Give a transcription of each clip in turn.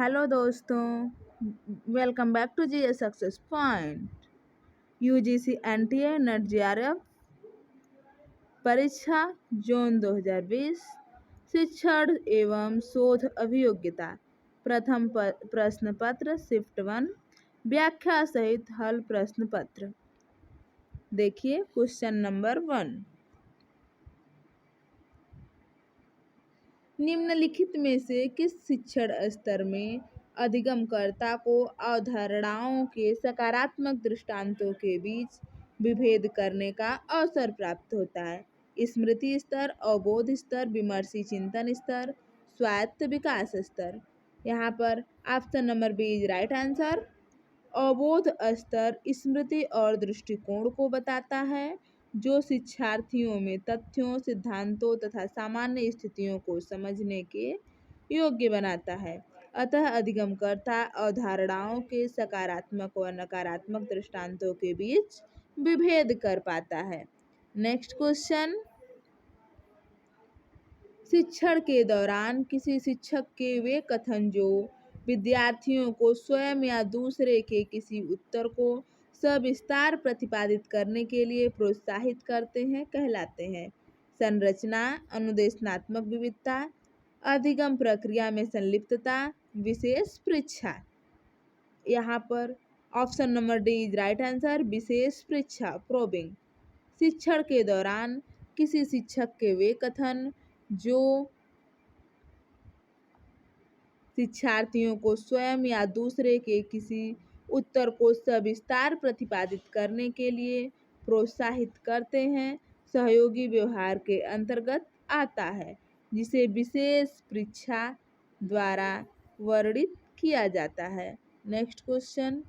Hello दोस्तों, welcome back to GS success point. UGC NTA NET JRF परीक्षा जून 2020 शिक्षण एवं शोध अभियोग्यता प्रथम प्रश्न पत्र शिफ्ट 1 व्याख्या सहित हल प्रश्न पत्र। देखिए क्वेश्चन नंबर 1। निम्नलिखित में से किस शिक्षण स्तर में अधिगमकर्ता को अवधारणाओं के सकारात्मक दृष्टांतों के बीच विभेद करने का अवसर प्राप्त होता है? स्मृति स्तर, अवबोध स्तर, विमर्शी चिंतन स्तर, स्वायत्त विकास स्तर। यहाँ पर option number B is right answer. अवबोध स्तर स्मृति और दृष्टिकोण को बताता है, जो शिक्षार्थियों में तथ्यों, सिद्धांतों तथा सामान्य स्थितियों को समझने के योग्य बनाता है। अतः अधिगमकर्ता अवधारणाओं के सकारात्मक व नकारात्मक दृष्टांतों के बीच विभेद कर पाता है। Next question. शिक्षण के दौरान किसी शिक्षक के वे कथन जो विद्यार्थियों को स्वयं या दूसरे के किसी उत्तर को सविस्तार प्रतिपादित करने के लिए प्रोत्साहित करते हैं कहलाते हैं? संरचना, अनुदेशनात्मक विविधता, अधिगम प्रक्रिया में संलिप्तता, विशेष परीक्षा। यहाँ पर option number D is right answer. विशेष परीक्षा, प्रोबिंग। शिक्षण के दौरान किसी शिक्षक के वे कथन जो शिक्षार्थियों को स्वयं या दूसरे के किसी उत्तर को सविस्तार प्रतिपादित करने के लिए प्रोत्साहित करते हैं, सहयोगी व्यवहार के अंतर्गत आता है, जिसे विशेष परीक्षा द्वारा वर्णित किया जाता है। Next question.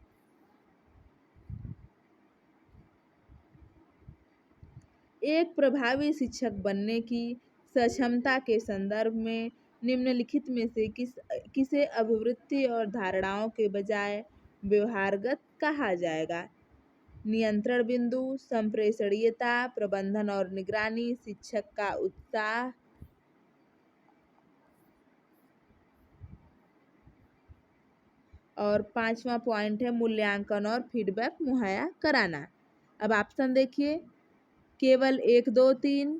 एक प्रभावी शिक्षक बनने की सक्षमता के संदर्भ में निम्नलिखित में से किसे अभिवृत्ति और धारणाओं के बजाय व्यवहारगत कहा जाएगा? नियंत्रण बिंदु, संप्रेषणीयता, प्रबंधन और निगरानी, शिक्षक का उत्साह, और पांचवा पॉइंट है मूल्यांकन और फीडबैक मुहैया कराना। अब ऑप्शन देखिए। केवल 1 2 3,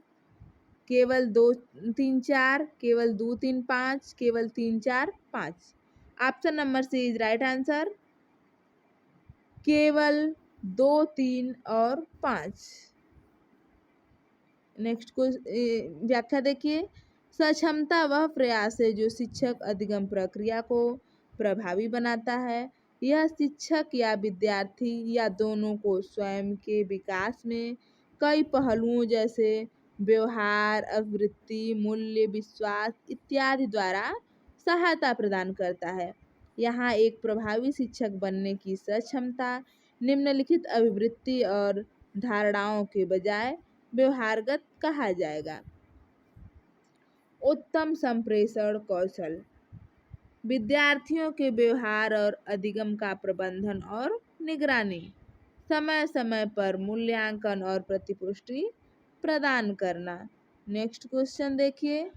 केवल 2 3 4, केवल 2 3 5, केवल 3 4 5। Option number C is right answer. केवल 2 3 और 5। नेक्स्ट को व्याख्या देखिए। सक्षमता वह प्रयास है जो शिक्षक अधिगम प्रक्रिया को प्रभावी बनाता है। यह शिक्षक या विद्यार्थी या दोनों को स्वयं के विकास में कई पहलुओं जैसे व्यवहार, अभिवृत्ति, मूल्य, विश्वास इत्यादि द्वारा सहायता प्रदान करता है। यहाँ एक प्रभावी शिक्षक बनने की सक्षमता निम्नलिखित अभिवृत्ति और धारणाओं के बजाय व्यवहारगत कहा जाएगा। उत्तम संप्रेषण कौशल, विद्यार्थियों के व्यवहार और अधिगम का प्रबंधन और निगरानी, समय समय पर मूल्यांकन और प्रतिपुष्टि प्रदान करना। नेक्स्ट क्वेश्चन देखिए।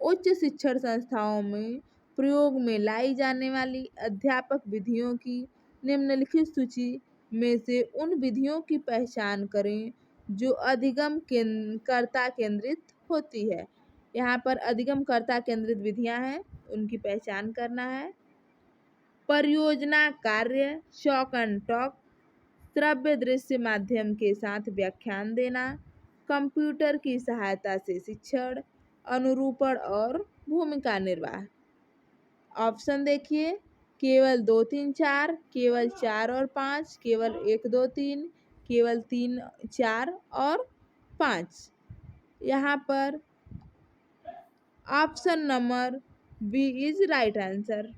उच्च शिक्षण संस्थाओं में प्रयोग में लाई जाने वाली अध्यापक विधियों की निम्नलिखित सूची में से उन विधियों की पहचान करें जो अधिगम कर्ता केंद्रित होती है। यहाँ पर अधिगम कर्ता केंद्रित विधियां हैं, उनकी पहचान करना है। परियोजना कार्य, शॉक एंड टॉक, श्रव्य दृश्य माध्यम के साथ व्याख्यान देना, कंप्यूटर की सहायता से शिक्षण, अनुरूपण और भूमिका निर्वाह। ऑप्शन देखिए। केवल 2 3 4, केवल 4 और 5, केवल 1 2 3, केवल 3 4 और 5। यहाँ पर option number B is right answer.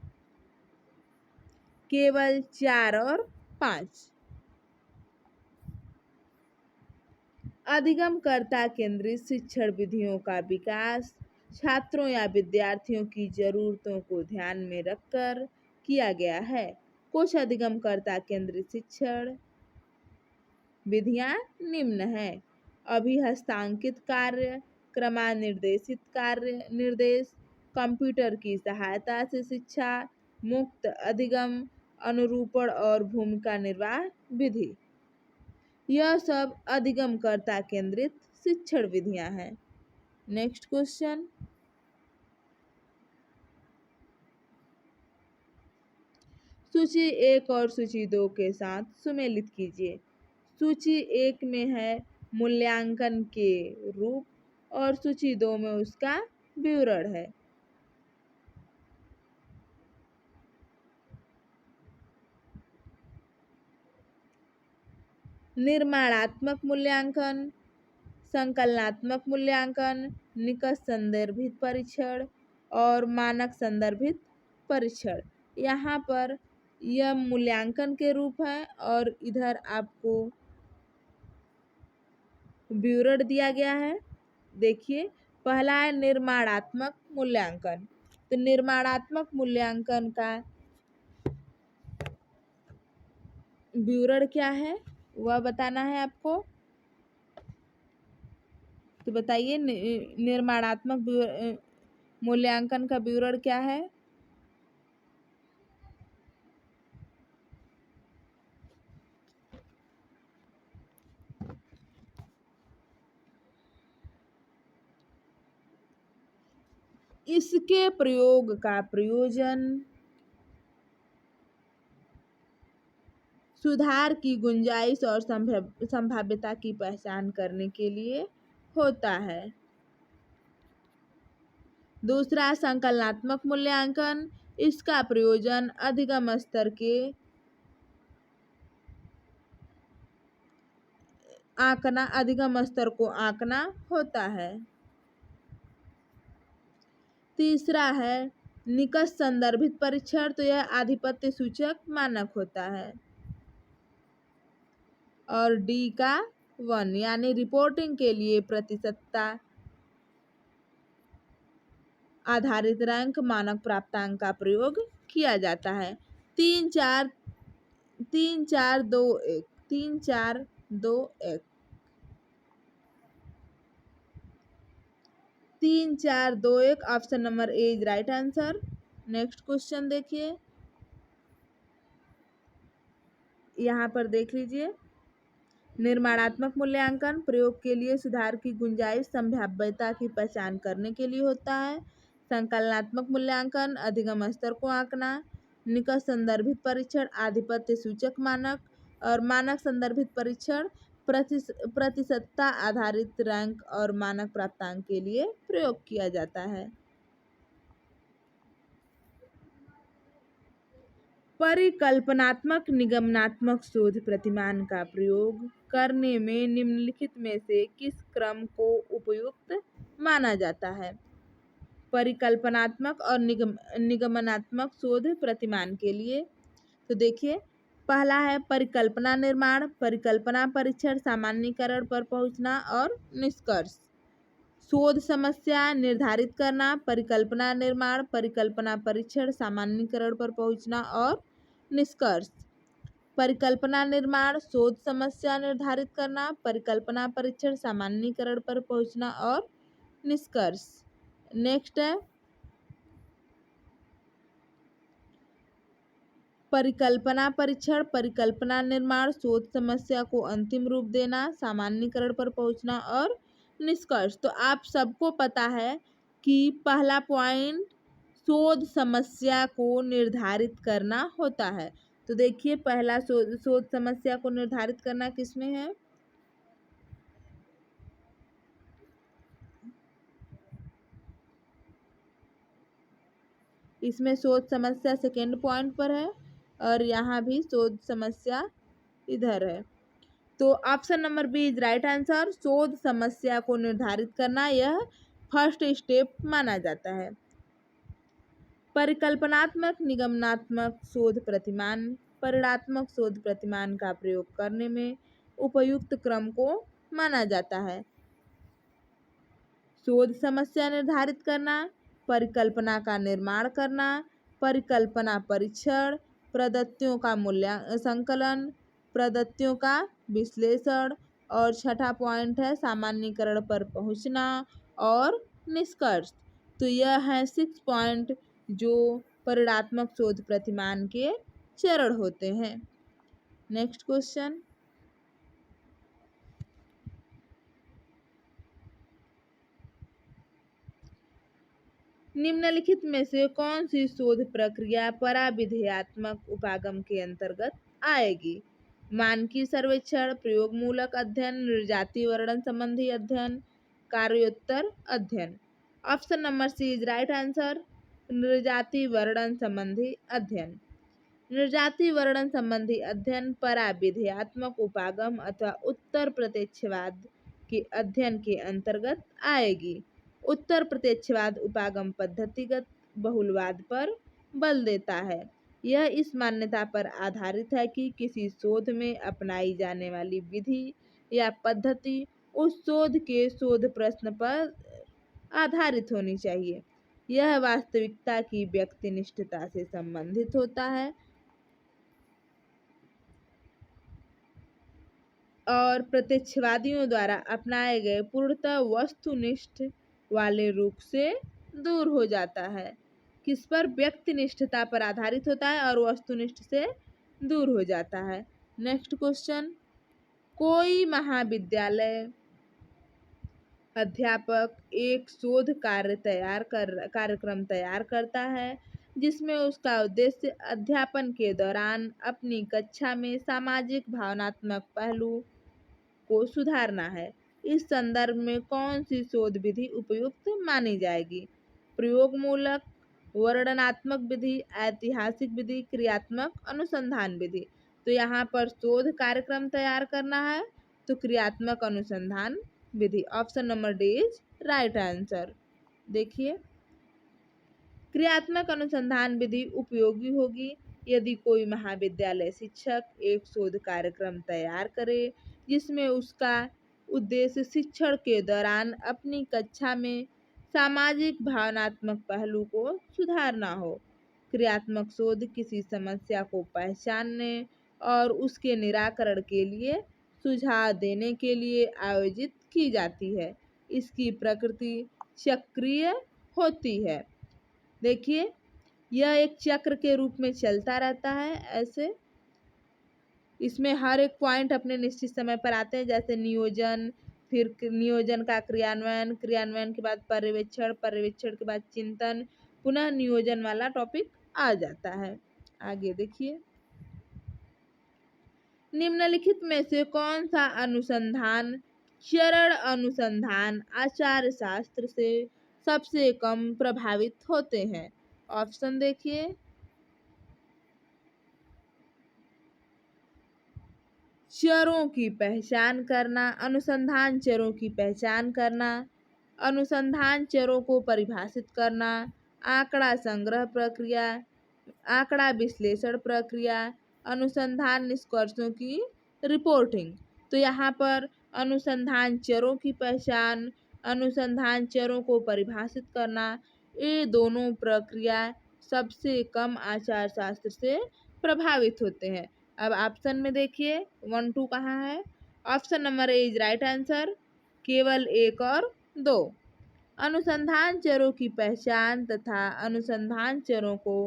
केवल 4 और 5। अधिगमकर्ता केंद्रित शिक्षण विधियों का विकास छात्रों या विद्यार्थियों की जरूरतों को ध्यान में रखकर किया गया है। कुछ अधिगमकर्ता केंद्रित शिक्षण विधियां निम्न हैं। अभिहस्तांकित कार्य, क्रमानिर्देशित कार्य निर्देश, कंप्यूटर की सहायता से शिक्षा, मुक्त अधिगम, अनुरूपण और भूमिका निर्वाह विधि। यह सब अधिगमकर्ता केंद्रित शिक्षण विधियां हैं। नेक्स्ट क्वेश्चन, सूची 1 और सूची 2 के साथ सुमेलित कीजिए। सूची 1 में है मूल्यांकन के रूप और सूची 2 में उसका विवरण है। निर्माणात्मक मूल्यांकन, संकलनात्मक मूल्यांकन, निकष संदर्भित परीक्षण और मानक संदर्भित परीक्षण। यहाँ पर यह मूल्यांकन के रूप है और इधर आपको विवरण दिया गया है। देखिए, पहला है निर्माणात्मक मूल्यांकन। तो निर्माणात्मक मूल्यांकन का विवरण क्या है वह बताना है आपको। तो बताइए, निर्माणात्मक मूल्यांकन का विवरण क्या है। इसके प्रयोग का प्रयोजन सुधार की गुंजाइश और संभाव्यता की पहचान करने के लिए होता है। दूसरा, संकलनात्मक मूल्यांकन। इसका प्रयोजन अधिगम स्तर के अधिगम स्तर को आंकना होता है। तीसरा है निकष संदर्भित परीक्षण। तो यह आधिपत्य सूचक मानक होता है। और डी का 1 यानी रिपोर्टिंग के लिए प्रतिशतता आधारित रैंक मानक प्राप्तांक का प्रयोग किया जाता है। 3 4 3 4 2 1 3 4 2 1 3 4 2 1 option number A is right answer. Next question देखिए, यहाँ पर देख लीजिए। निर्माणात्मक मूल्यांकन प्रयोग के लिए सुधार की गुंजाइश संभाव्यता की पहचान करने के लिए होता है। संकलनात्मक मूल्यांकन अधिगम स्तर को आंकना। निकष संदर्भित परीक्षण आधिपत्य सूचक मानक और मानक संदर्भित परीक्षण प्रतिशतता आधारित रैंक और मानक प्राप्तांक के लिए प्रयोग किया जाता है। परिकल्पनात्मक निगमनात्मक शोध प्रतिमान का प्रयोग करने में निम्नलिखित में से किस क्रम को उपयुक्त माना जाता है। परिकल्पनात्मक और निगमनात्मक शोध प्रतिमान के लिए तो देखिए, पहला है परिकल्पना निर्माण, परिकल्पना परीक्षण, सामान्यीकरण पर पहुंचना और निष्कर्ष। शोध समस्या निर्धारित करना, परिकल्पना निर्माण, परिकल्पना परीक्षण, सामान्यीकरण पर पहुंचना और निष्कर्ष। परिकल्पना निर्माण, शोध समस्या निर्धारित करना, परिकल्पना परीक्षण, सामान्यीकरण पर पहुंचना और निष्कर्ष। नेक्स्ट है परिकल्पना परीक्षण, परिकल्पना निर्माण, शोध समस्या को अंतिम रूप देना, सामान्यीकरण पर पहुंचना और निष्कर्ष। तो आप सबको पता है कि पहला पॉइंट शोध समस्या को निर्धारित करना होता है। तो देखिए, पहला शोध समस्या को निर्धारित करना किसमें है। इसमें शोध समस्या सेकेंड पॉइंट पर है और यहाँ भी शोध समस्या इधर है। तो option number B is right answer. शोध समस्या को निर्धारित करना यह फर्स्ट स्टेप माना जाता है। परिकल्पनात्मक निगमनात्मक शोध प्रतिमान परिणात्मक शोध प्रतिमान का प्रयोग करने में उपयुक्त क्रम को माना जाता है। शोध समस्या निर्धारित करना, परिकल्पना का निर्माण करना, परिकल्पना परीक्षण, प्रदत्तियों का संकलन, प्रदत्तियों का विश्लेषण और छठा पॉइंट है सामान्यीकरण पर पहुंचना और निष्कर्ष। तो यह है 6 पॉइंट जो परिणात्मक शोध प्रतिमान के चरण होते हैं। नेक्स्ट क्वेश्चन, निम्नलिखित में से कौन सी शोध प्रक्रिया पराविधेयात्मक उपागम के अंतर्गत आएगी? मानकी सर्वेक्षण, प्रयोगमूलक अध्ययन, निर्जाति वर्णन संबंधी अध्ययन, कार्योत्तर अध्ययन। Option number C is right answer, निर्जाति वर्णन संबंधी अध्ययन। निर्जाति वर्णन संबंधी अध्ययन पराविधेयात्मक उपागम अथवा उत्तर प्रत्यक्षवाद के अध्ययन के अंतर्गत आएगी। उत्तर प्रत्यक्षवाद उपागम पद्धतिगत बहुलवाद पर बल देता है। यह इस मान्यता पर आधारित है कि किसी शोध में अपनाई जाने वाली विधि या पद्धति उस शोध के शोध प्रश्न पर आधारित होनी चाहिए। यह वास्तविकता की व्यक्तिनिष्ठता से संबंधित होता है और प्रत्यक्षवादियों द्वारा अपनाए गए पूर्णतः वस्तुनिष्ठ वाले रूप से दूर हो जाता है। किस पर? व्यक्तिनिष्ठता पर आधारित होता है और वस्तुनिष्ठ से दूर हो जाता है। नेक्स्ट क्वेश्चन, कोई महाविद्यालय अध्यापक एक शोध कार्यक्रम तैयार करता है जिसमें उसका उद्देश्य अध्यापन के दौरान अपनी कक्षा में सामाजिक भावनात्मक पहलू को सुधारना है। इस संदर्भ में कौन सी शोध विधि उपयुक्त मानी जाएगी? प्रयोगमूलक, वर्णनात्मक विधि, ऐतिहासिक विधि, क्रियात्मक अनुसंधान विधि। तो यहाँ पर शोध कार्यक्रम तैयार करना है तो क्रियात्मक अनुसंधान विधि। Option number D is right answer. देखिए, क्रियात्मक अनुसंधान विधि उपयोगी होगी यदि कोई महाविद्यालय शिक्षक एक शोध कार्यक्रम तैयार करे जिसमें उसका उद्देश्य शिक्षण के दौरान अपनी कक्षा में सामाजिक भावनात्मक पहलू को सुधारना हो। क्रियात्मक शोध किसी समस्या को पहचानने और उसके निराकरण के लिए सुझाव देने के लिए आयोजित की जाती है। इसकी प्रकृति चक्रीय होती है। देखिए, यह एक चक्र के रूप में चलता रहता है। ऐसे इसमें हर एक पॉइंट अपने निश्चित समय पर आते हैं, जैसे नियोजन, फिर नियोजन का क्रियान्वयन, क्रियान्वयन के बाद पर्यवेक्षण, पर्यवेक्षण के बाद चिंतन, पुनः नियोजन वाला टॉपिक आ जाता है। आगे देखिए, निम्नलिखित में से कौन सा अनुसंधान चरण अनुसंधान आचार शास्त्र से सबसे कम प्रभावित होते हैं? ऑप्शन देखिए, चरों की पहचान करना, अनुसंधान चरों की पहचान करना, अनुसंधान चरों को परिभाषित करना, आंकड़ा संग्रह प्रक्रिया, आंकड़ा विश्लेषण प्रक्रिया, अनुसंधान निष्कर्षों की रिपोर्टिंग। तो यहाँ पर अनुसंधान चरों की पहचान, अनुसंधान चरों को परिभाषित करना, ये दोनों प्रक्रिया सबसे कम आचार शास्त्र से प्रभावित होते हैं। अब ऑप्शन में देखिए 1 2 कहाँ है? Option number A is right answer, केवल 1 और 2। अनुसंधान चरों की पहचान तथा अनुसंधान चरों को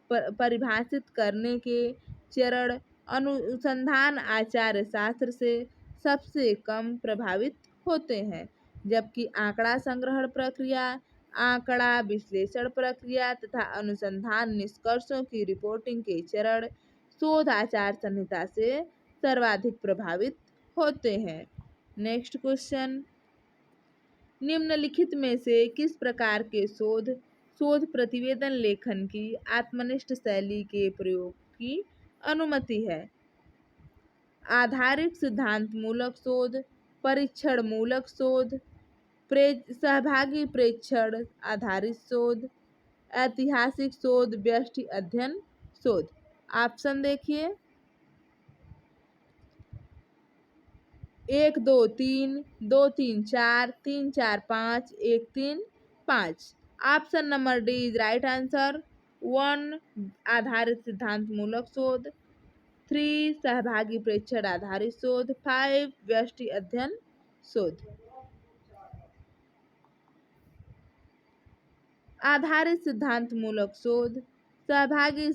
परिभाषित करने के चरण अनुसंधान आचार्य शास्त्र से सबसे कम प्रभावित होते हैं, जबकि आंकड़ा संग्रहण प्रक्रिया, आंकड़ा विश्लेषण प्रक्रिया तथा अनुसंधान निष्कर्षों की रिपोर्टिंग के चरण शोध आचार संहिता से सर्वाधिक प्रभावित होते हैं। नेक्स्ट क्वेश्चन, निम्नलिखित में से किस प्रकार के शोध प्रतिवेदन लेखन की आत्मनिष्ठ शैली के प्रयोग की अनुमति है? आधारित सिद्धांत मूलक शोध, परीक्षण मूलक शोध, सहभागी प्रेक्षण आधारित शोध, ऐतिहासिक शोध, व्यष्टि अध्ययन शोध। ऑप्शन देखिए 1 2 3, 2 3 4, 3 4 5, 1 3 5। Option number D is right answer. 1 आधारित सिद्धांत मूलक शोध, 3 सहभागी प्रेक्षण आधारित शोध, 5 व्यष्टि अध्ययन शोध। आधारित सिद्धांत मूलक शोध सहभागी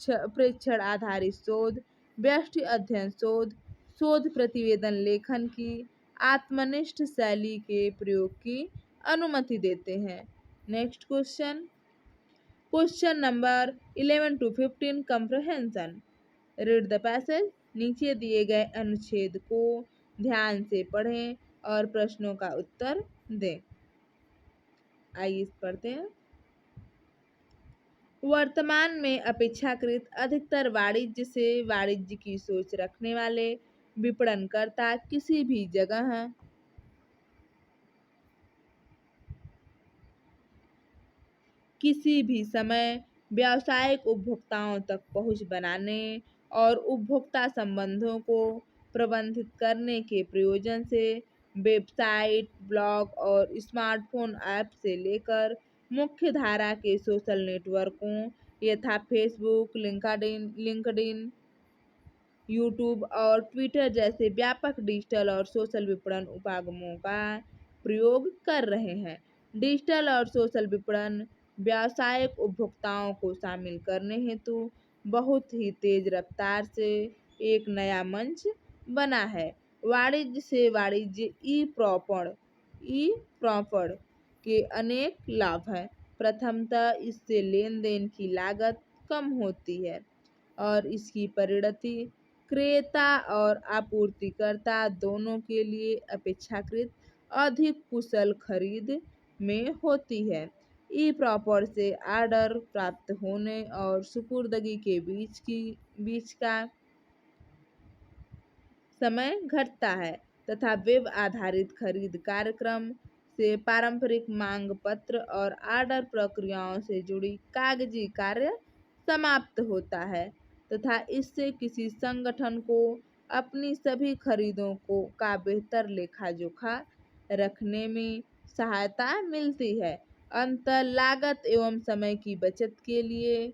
प्रेक्षण आधारित शोध, व्यष्टि अध्ययन शोध, शोध प्रतिवेदन लेखन की आत्मनिष्ठ शैली के प्रयोग की अनुमति देते हैं। Next question, question number 11 to 15 comprehension. Read the passage. नीचे दिए गए अनुच्छेद को ध्यान से पढ़ें और प्रश्नों का उत्तर दें। आइए पढ़ते हैं। वर्तमान में अपेक्षाकृत अधिकतर वाणिज्य से वाणिज्य की सोच रखने वाले विपणनकर्ता किसी भी जगह किसी भी समय व्यावसायिक उपभोक्ताओं तक पहुंच बनाने और उपभोक्ता संबंधों को प्रबंधित करने के प्रयोजन से वेबसाइट, ब्लॉग और स्मार्टफोन ऐप से लेकर मुख्य धारा के सोशल नेटवर्कों यथा फेसबुक, लिंक्डइन, यूट्यूब और ट्विटर जैसे व्यापक डिजिटल और सोशल विपणन उपागमों का प्रयोग कर रहे हैं। डिजिटल और सोशल विपणन व्यावसायिक उपभोक्ताओं को शामिल करने हेतु बहुत ही तेज रफ्तार से एक नया मंच बना है। वाणिज्य से वाणिज्य ई प्रॉपड़ के अनेक लाभ हैं। प्रथमतः इससे लेन देन की लागत कम होती है और इसकी परिणति क्रेता और आपूर्तिकर्ता दोनों के लिए अपेक्षाकृत अधिक कुशल खरीद में होती है। ई प्रॉपर से ऑर्डर प्राप्त होने और सुपुर्दगी के बीच का समय घटता है तथा वेब आधारित खरीद कार्यक्रम से पारंपरिक मांग पत्र और ऑर्डर प्रक्रियाओं से जुड़ी कागजी कार्य समाप्त होता है तथा इससे किसी संगठन को अपनी सभी खरीदों को का बेहतर लेखा जोखा रखने में सहायता मिलती है। अंतर लागत एवं समय की बचत के लिए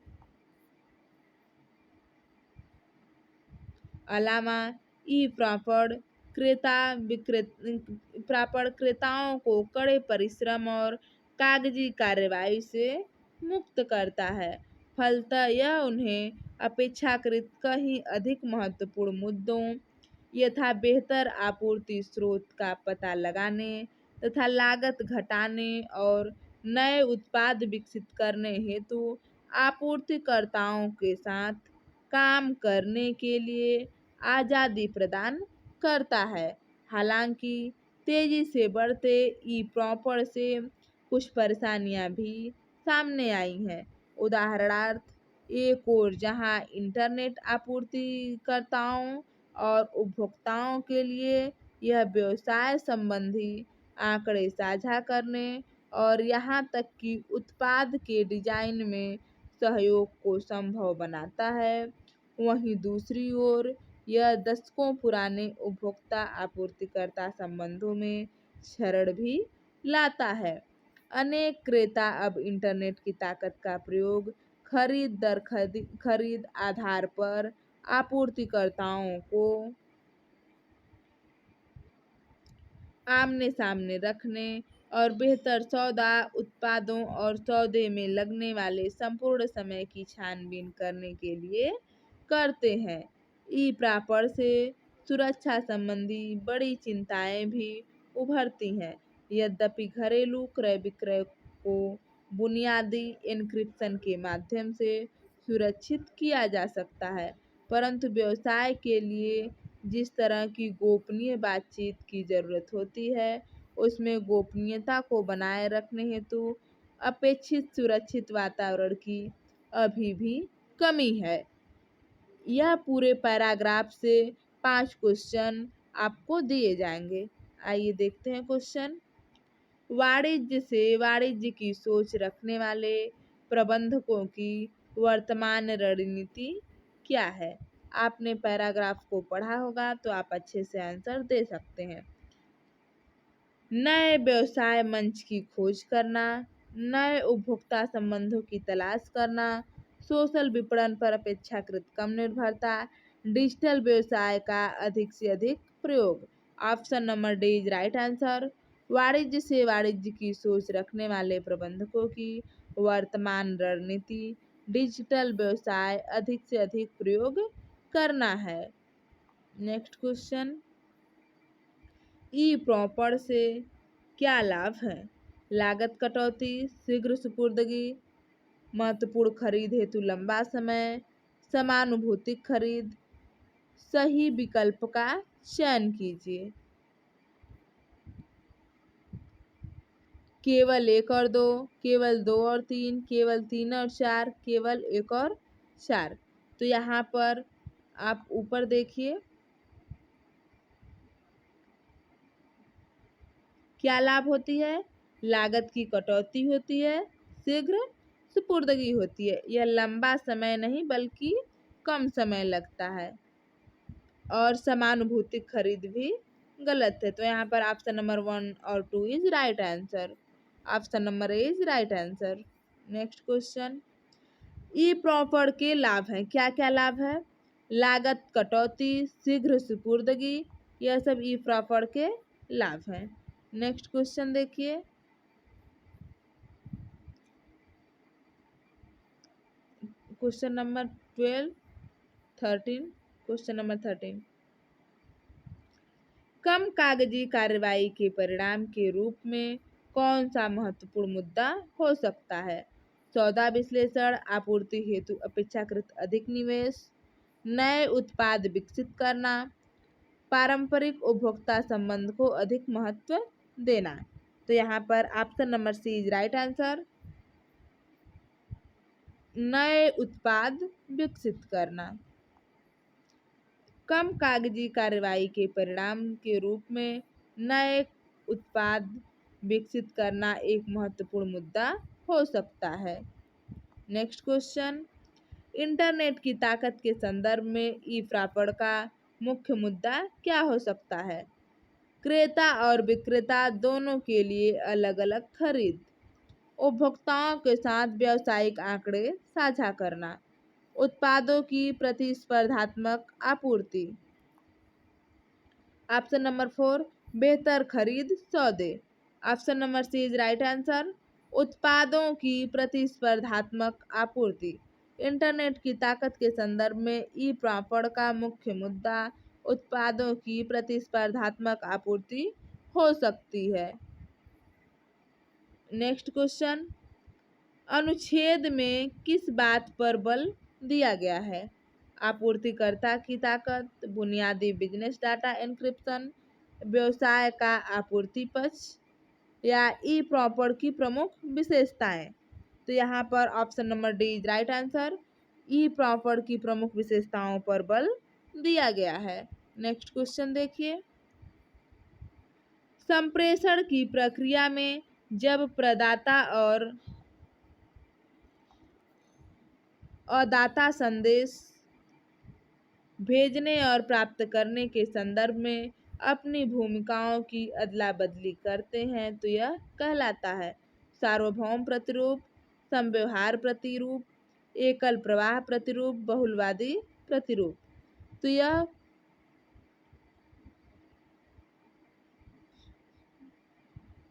अलावा ई प्रापड़ क्रेताओं को कड़े परिश्रम और कागजी कार्यवाही से मुक्त करता है। फलतः यह उन्हें अपेक्षाकृत कहीं अधिक महत्वपूर्ण मुद्दों यथा बेहतर आपूर्ति स्रोत का पता लगाने तथा लागत घटाने और नए उत्पाद विकसित करने हेतु आपूर्तिकर्ताओं के साथ काम करने के लिए आज़ादी प्रदान करता है। हालांकि तेजी से बढ़ते ई प्रॉपर से कुछ परेशानियां भी सामने आई हैं। उदाहरणार्थ एक ओर जहां इंटरनेट आपूर्तिकर्ताओं और उपभोक्ताओं के लिए यह व्यवसाय संबंधी आंकड़े साझा करने और यहाँ तक कि उत्पाद के डिजाइन में सहयोग को संभव बनाता है, वहीं दूसरी ओर यह दशकों पुराने उपभोक्ता आपूर्तिकर्ता संबंधों में क्षरण भी लाता है। अनेक क्रेता अब इंटरनेट की ताकत का प्रयोग खरीद आधार पर आपूर्तिकर्ताओं को आमने सामने रखने और बेहतर सौदा उत्पादों और सौदे में लगने वाले संपूर्ण समय की छानबीन करने के लिए करते हैं। ई प्रापड़ से सुरक्षा संबंधी बड़ी चिंताएं भी उभरती हैं। यद्यपि घरेलू क्रय विक्रय को बुनियादी एन्क्रिप्शन के माध्यम से सुरक्षित किया जा सकता है, परंतु व्यवसाय के लिए जिस तरह की गोपनीय बातचीत की जरूरत होती है उसमें गोपनीयता को बनाए रखने हेतु अपेक्षित सुरक्षित वातावरण की अभी भी कमी है। यह पूरे पैराग्राफ से 5 क्वेश्चन आपको दिए जाएंगे। आइए देखते हैं क्वेश्चन। वाणिज्य से वाणिज्य की सोच रखने वाले प्रबंधकों की वर्तमान रणनीति क्या है? आपने पैराग्राफ को पढ़ा होगा तो आप अच्छे से आंसर दे सकते हैं। नए व्यवसाय मंच की खोज करना, नए उपभोक्ता संबंधों की तलाश करना, सोशल विपणन पर अपेक्षाकृत कम निर्भरता, डिजिटल व्यवसाय का अधिक से अधिक प्रयोग। Option number D is right answer. वाणिज्य से वाणिज्य की सोच रखने वाले प्रबंधकों की वर्तमान रणनीति डिजिटल व्यवसाय अधिक से अधिक प्रयोग करना है। नेक्स्ट क्वेश्चन, ई प्रॉपर से क्या लाभ है? लागत कटौती, शीघ्र सुपुर्दगी, महत्वपूर्ण खरीद हेतु लंबा समय, समानुभूतिक खरीद। सही विकल्प का चयन कीजिए। केवल 1 और 2, केवल 2 और 3, केवल 3 और 4, केवल 1 और 4। तो यहाँ पर आप ऊपर देखिए, क्या लाभ होती है? लागत की कटौती होती है, शीघ्र सुपुर्दगी होती है, यह लंबा समय नहीं बल्कि कम समय लगता है, और समानुभूतिक खरीद भी गलत है। तो यहाँ पर ऑप्शन नंबर 1 और 2 is right answer. Option number A is right answer. Next question, E proper के लाभ हैं। क्या क्या लाभ है? लागत कटौती, शीघ्र सुपुर्दगी, यह सब ई प्रॉपर के लाभ हैं। नेक्स्ट क्वेश्चन देखिए, क्वेश्चन नंबर 12, 13, क्वेश्चन नंबर 13, कम कागजी कार्रवाई के परिणाम के रूप में कौन सा महत्वपूर्ण मुद्दा हो सकता है? सौदा विश्लेषण, आपूर्ति हेतु अपेक्षाकृत अधिक निवेश, नए उत्पाद विकसित करना, पारंपरिक उपभोक्ता संबंध को अधिक महत्व देना। तो यहाँ पर option number C is right answer. नए उत्पाद विकसित करना। कम कागजी कार्रवाई के परिणाम के रूप में नए उत्पाद विकसित करना एक महत्वपूर्ण मुद्दा हो सकता है। नेक्स्ट क्वेश्चन, इंटरनेट की ताकत के संदर्भ में ई प्रॉपर का मुख्य मुद्दा क्या हो सकता है? क्रेता और विक्रेता दोनों के लिए अलग अलग खरीद, उपभोक्ताओं के साथ व्यावसायिक आंकड़े साझा करना, उत्पादों की प्रतिस्पर्धात्मक आपूर्ति। ऑप्शन नंबर 4, बेहतर खरीद सौदे। Option number C is right answer. उत्पादों की प्रतिस्पर्धात्मक आपूर्ति। इंटरनेट की ताकत के संदर्भ में ई प्रॉपर का मुख्य मुद्दा उत्पादों की प्रतिस्पर्धात्मक आपूर्ति हो सकती है। नेक्स्ट क्वेश्चन, अनुच्छेद में किस बात पर बल दिया गया है? आपूर्तिकर्ता की ताकत, बुनियादी बिजनेस डाटा एन्क्रिप्शन, व्यवसाय का आपूर्ति पक्ष, या ई प्रॉपर की प्रमुख विशेषताएं। तो यहाँ पर option number D is right answer. E proper की प्रमुख विशेषताओं पर बल दिया गया है। नेक्स्ट क्वेश्चन देखिए, संप्रेषण की प्रक्रिया में जब प्रदाता और अदाता संदेश भेजने और प्राप्त करने के संदर्भ में अपनी भूमिकाओं की अदला बदली करते हैं तो यह कहलाता है सार्वभौम प्रतिरूप, समव्यवहार प्रतिरूप, एकल प्रवाह प्रतिरूप, बहुलवादी प्रतिरूप। तो यह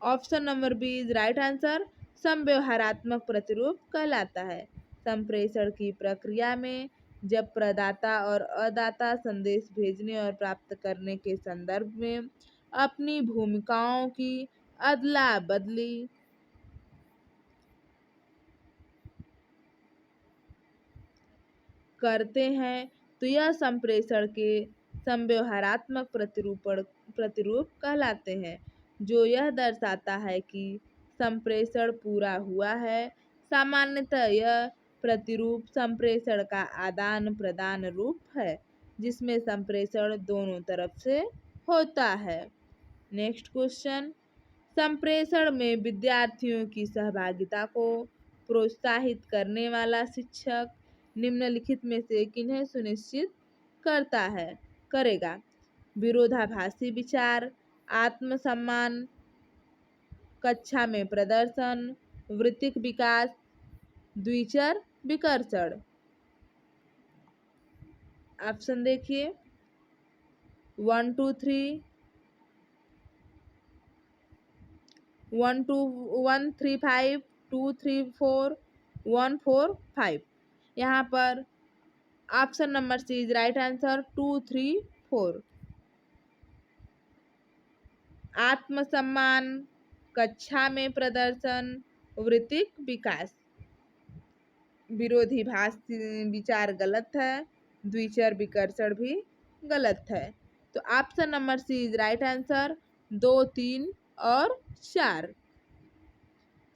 option number B is right answer, समव्यवहारात्मक प्रतिरूप कहलाता है। संप्रेषण की प्रक्रिया में जब प्रदाता और अदाता संदेश भेजने और प्राप्त करने के संदर्भ में अपनी भूमिकाओं की अदला बदली करते हैं तो यह संप्रेषण के समव्यवहारात्मक प्रतिरूप कहलाते हैं, जो यह दर्शाता है कि संप्रेषण पूरा हुआ है। सामान्यतः यह प्रतिरूप संप्रेषण का आदान प्रदान रूप है, जिसमें संप्रेषण दोनों तरफ से होता है। नेक्स्ट क्वेश्चन, संप्रेषण में विद्यार्थियों की सहभागिता को प्रोत्साहित करने वाला शिक्षक निम्नलिखित में से किन्हें सुनिश्चित करेगा? विरोधाभासी विचार, आत्मसम्मान, कक्षा में प्रदर्शन, वृत्तिक विकास, द्विचर विकर्षण। ऑप्शन देखिए, 1 2 3, 1 2 1 3 5, 2 3 4, 1 4 5। यहाँ पर option number C is right answer 2, 3, 4। आत्मसम्मान, कक्षा में प्रदर्शन, वृत्तिक विकास। विरोधाभास विचार गलत है, द्विचर विकर्षण भी गलत है। तो option number C is right answer 2, 3 और 4।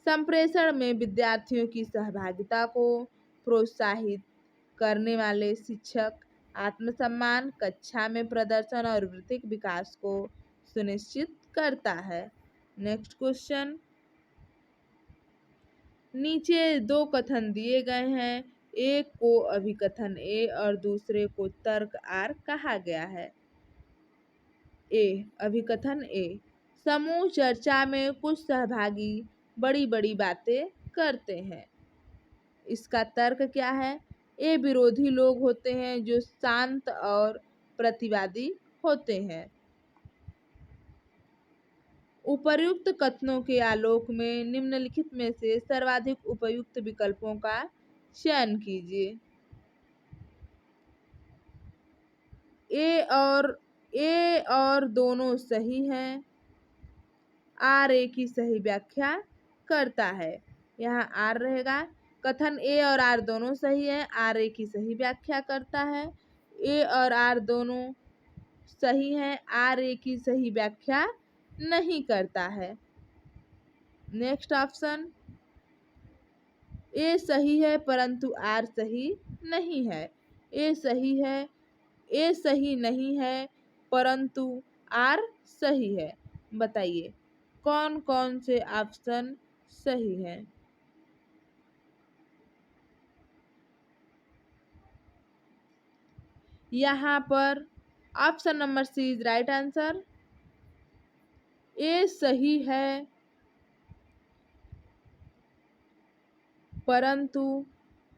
संप्रेषण में विद्यार्थियों की सहभागिता को प्रोत्साहित करने वाले शिक्षक आत्मसम्मान, कक्षा में प्रदर्शन और वृत्तिक विकास को सुनिश्चित करता है। नेक्स्ट क्वेश्चन, नीचे दो कथन दिए गए हैं, एक को अभिकथन ए और दूसरे को तर्क आर कहा गया है। ए, अभिकथन ए, समूह चर्चा में कुछ सहभागी बड़ी बड़ी बातें करते हैं। इसका तर्क क्या है? ए, विरोधी लोग होते हैं जो शांत और प्रतिवादी होते हैं। उपर्युक्त कथनों के आलोक में निम्नलिखित में से सर्वाधिक उपयुक्त विकल्पों का चयन कीजिए। ए और दोनों सही हैं। आर ए की सही व्याख्या करता है। यहाँ आर रहेगा। कथन ए और आर दोनों सही है, आर ए की सही व्याख्या करता है। ए और आर दोनों सही है, आर ए की सही व्याख्या नहीं करता है। नेक्स्ट ऑप्शन, ए सही है परंतु आर सही नहीं है। ए सही है, ए सही नहीं है परंतु आर सही है। बताइए कौन कौन से ऑप्शन सही हैं? यहाँ पर option number C is right answer. A सही है परंतु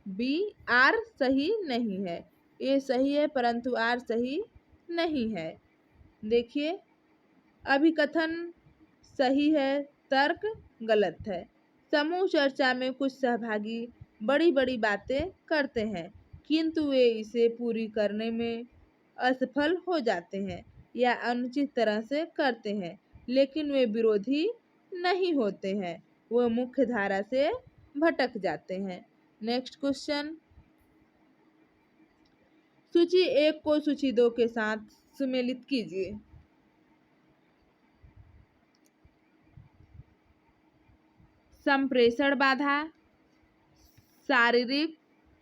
बी आर सही नहीं है। ए सही है परंतु आर सही नहीं है। देखिए, अभिकथन सही है, तर्क गलत है। समूह चर्चा में कुछ सहभागी बड़ी बड़ी बातें करते हैं किंतु वे इसे पूरी करने में असफल हो जाते हैं या अनुचित तरह से करते हैं, लेकिन वे विरोधी नहीं होते हैं, वह मुख्य धारा से भटक जाते हैं। नेक्स्ट क्वेश्चन, सूची 1 को सूची 2 के साथ सुमेलित कीजिए। संप्रेषण बाधा, शारीरिक,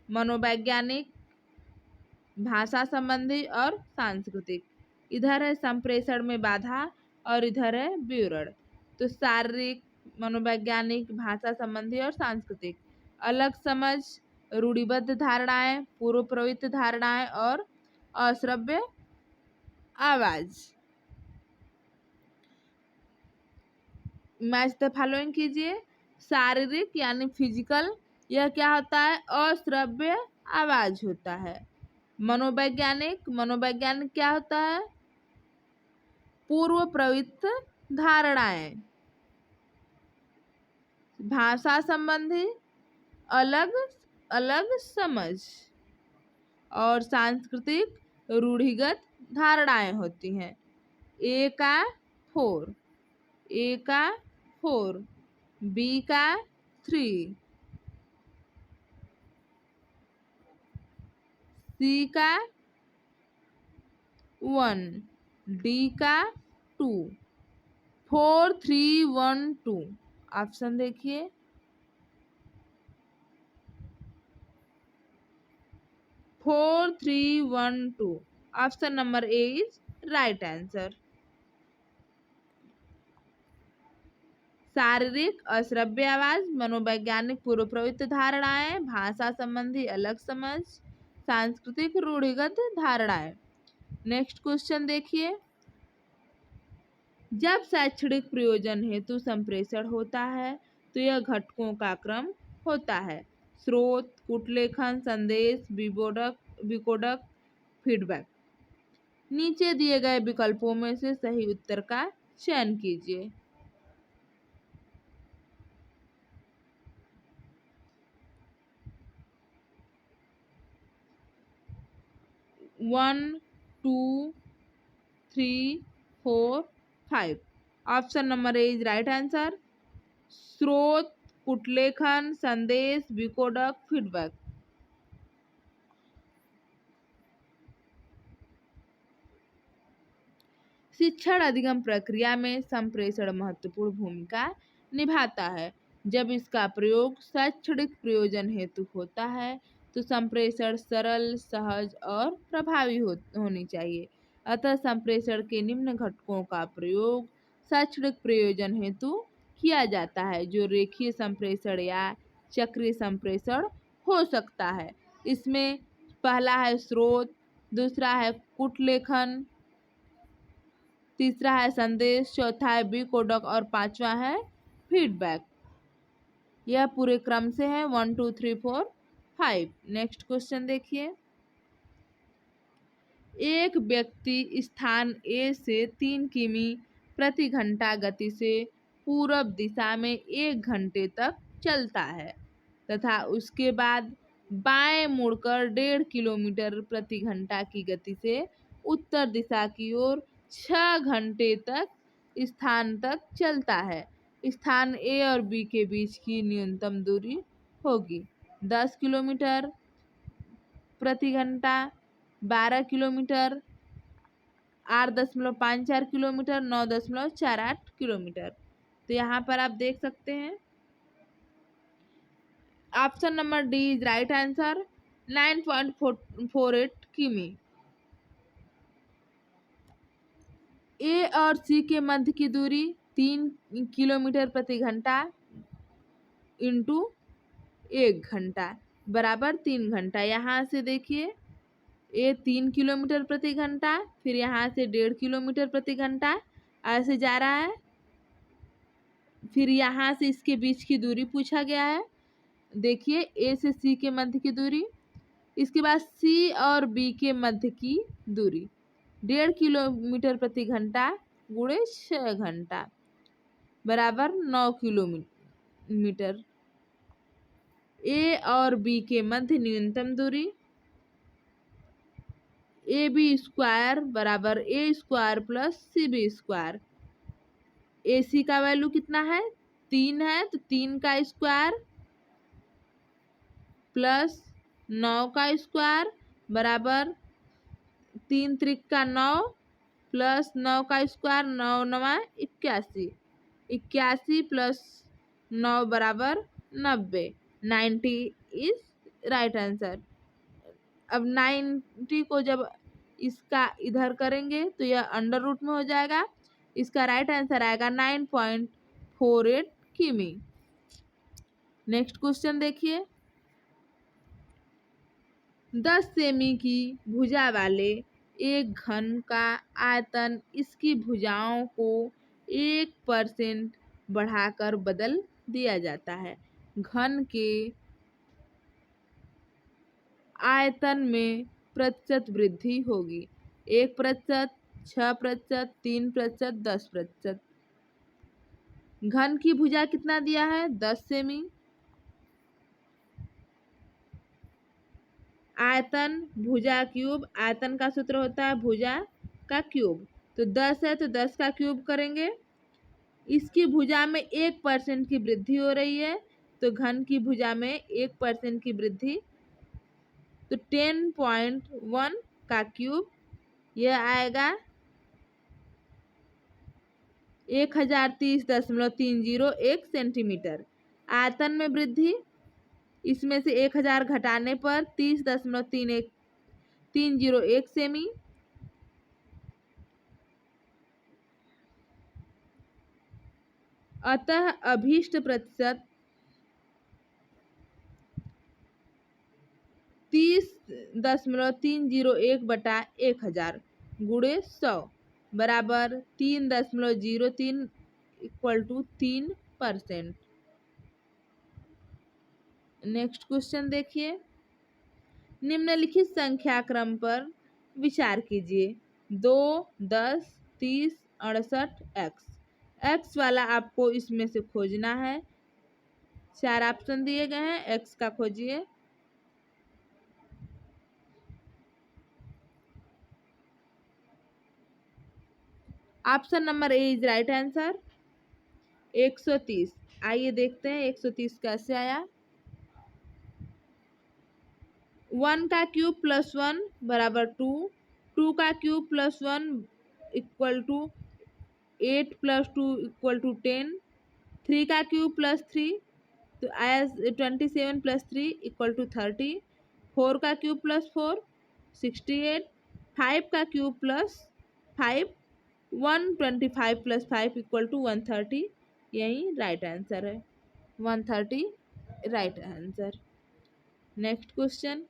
मनोवैज्ञानिक, भाषा संबंधी और सांस्कृतिक। इधर है संप्रेषण में बाधा और इधर है विवरण। तो शारीरिक, मनोवैज्ञानिक, भाषा संबंधी और सांस्कृतिक। अलग समझ, रूढ़िबद्ध धारणाएं, पूर्व प्रवृत्त धारणाएं और अश्रव्य आवाज। मैच द फॉलोइंग कीजिए। शारीरिक यानी फिजिकल, यह क्या होता है? अश्रव्य आवाज होता है। मनोवैज्ञानिक, मनोवैज्ञानिक क्या होता है? पूर्व प्रवृत्त धारणाएं। भाषा संबंधी, अलग अलग समझ। और सांस्कृतिक, रूढ़िगत धारणाएं होती हैं। ए का 4, ए का 4, बी का 3, सी का 1, डी का 2, 4, 3, 1, 2। ऑप्शन देखिए। Four, 3, 1, 2। Option number A is right answer. शारीरिक, अश्रव्य आवाज, मनोवैज्ञानिक, पूर्व प्रवृत्त धारणाएं, भाषा संबंधी अलग समझ, सांस्कृतिक, रूढ़िगत धारणाएं। नेक्स्ट क्वेश्चन देखिए। जब शैक्षणिक प्रयोजन हेतु संप्रेषण होता है तो यह घटकों का क्रम होता है: स्रोत, कूटलेखन, संदेश, विकोडक, फीडबैक। नीचे दिए गए विकल्पों में से सही उत्तर का चयन कीजिए। 1 2 3 4 5। Option number A is right answer. स्रोत, कुटलेखन, संदेश, विकोडक, फीडबैक। शिक्षण अधिगम प्रक्रिया में संप्रेषण महत्वपूर्ण भूमिका निभाता है। जब इसका प्रयोग शैक्षणिक प्रयोजन हेतु होता है तो संप्रेषण सरल, सहज और प्रभावी होनी चाहिए। अतः संप्रेषण के निम्न घटकों का प्रयोग शैक्षणिक प्रयोजन हेतु किया जाता है, जो रेखीय संप्रेषण या चक्रीय संप्रेषण हो सकता है। इसमें पहला है स्रोत, दूसरा है कुटलेखन, तीसरा है संदेश, चौथा है विकोडक और पांचवा है फीडबैक। यह पूरे क्रम से है 1 2 3 4 5। नेक्स्ट क्वेश्चन देखिए। एक व्यक्ति स्थान ए से 3 किमी प्रति घंटा गति से पूरब दिशा में 1 घंटे तक चलता है तथा उसके बाद बाएं मुड़कर 1.5 किलोमीटर प्रति घंटा की गति से उत्तर दिशा की ओर 6 घंटे तक स्थान तक चलता है। स्थान ए और बी के बीच की न्यूनतम दूरी होगी 10 किलोमीटर प्रति घंटा, 12 किलोमीटर, 8.54 किलोमीटर, 9.48 किलोमीटर। तो यहाँ पर आप देख सकते हैं option number D is right answer. 9.48 किमी। ए और सी के मध्य की दूरी 3 किलोमीटर प्रति घंटा इंटू 1 घंटा बराबर 3 घंटा। यहाँ से देखिए ये 3 किलोमीटर प्रति घंटा, फिर यहाँ से 1.5 किलोमीटर प्रति घंटा ऐसे जा रहा है। फिर यहाँ से इसके बीच की दूरी पूछा गया है। देखिए ए से सी के मध्य की दूरी, इसके बाद सी और बी के मध्य की दूरी 1.5 किलोमीटर प्रति घंटा गुणे 6 घंटा बराबर 9 किलोमीटर। ए और बी के मध्य न्यूनतम दूरी ए बी स्क्वायर बराबर a square plus c b square. A c का वैल्यू कितना है 3 है, तो 3 का स्क्वायर प्लस 9 का स्क्वायर बराबर 3 त्रिक का 9 प्लस 9 का स्क्वायर 9 9 81। 81 प्लस 9 बराबर 90। 90 इज राइट आंसर। अब 90 को जब इसका इधर करेंगे तो यह अंडर रूट में हो जाएगा। इसका राइट आंसर आएगा 9.48 किमी। नेक्स्ट क्वेश्चन देखिए। 10 सेमी की भुजा वाले एक घन का आयतन इसकी भुजाओं को 1% बढ़ाकर बदल दिया जाता है। घन के आयतन में प्रतिशत वृद्धि होगी 1%, 6%, 3%, 10%। घन की भुजा कितना दिया है 10 सेमी। आयतन भुजा क्यूब, आयतन का सूत्र होता है भुजा का क्यूब, तो 10 है तो 10 का क्यूब करेंगे। इसकी भुजा में 1% की वृद्धि हो रही है, तो घन की भुजा में 1% की वृद्धि, तो 10.1 का क्यूब यह आएगा 1030.301 सेंटीमीटर। आयतन में वृद्धि, इसमें से 1000 घटाने पर 30.301 सेमी। अतः अभीष्ट प्रतिशत 30.301 बटा 1000 गुणे 100 बराबर 3.03 इक्वल टू 3%। नेक्स्ट क्वेश्चन देखिए। निम्नलिखित संख्या क्रम पर विचार कीजिए 2, 10, 30, 68 एक्स। एक्स वाला आपको इसमें से खोजना है। 4 ऑप्शन दिए गए हैं, एक्स का खोजिए। Option number A is right answer. 130। आइए देखते हैं 130 कैसे आया। 1 का क्यूब प्लस 1 बराबर 2, 2 का cube plus 1 equal to 8 plus 2 equal to 10, 3 का क्यूब प्लस 3 तो आया 27 प्लस 3 इक्वल टू 30, 4 का क्यूब प्लस 4 68, 5 का cube plus 5 125 plus 5 equal to 130। यही राइट आंसर है, 130 राइट आंसर। Next question.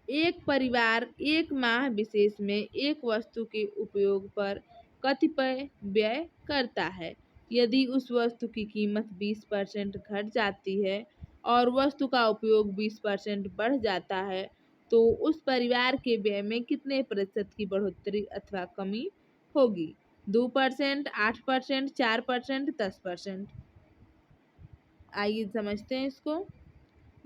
एक परिवार एक माह विशेष में एक वस्तु के उपयोग पर कतिपय व्यय करता है। यदि उस वस्तु की कीमत 20% घट जाती है और वस्तु का उपयोग 20% बढ़ जाता है तो उस परिवार के व्यय में कितने प्रतिशत की बढ़ोतरी अथवा कमी होगी? 2%, 8%, 4%, 10%। आइए समझते हैं इसको।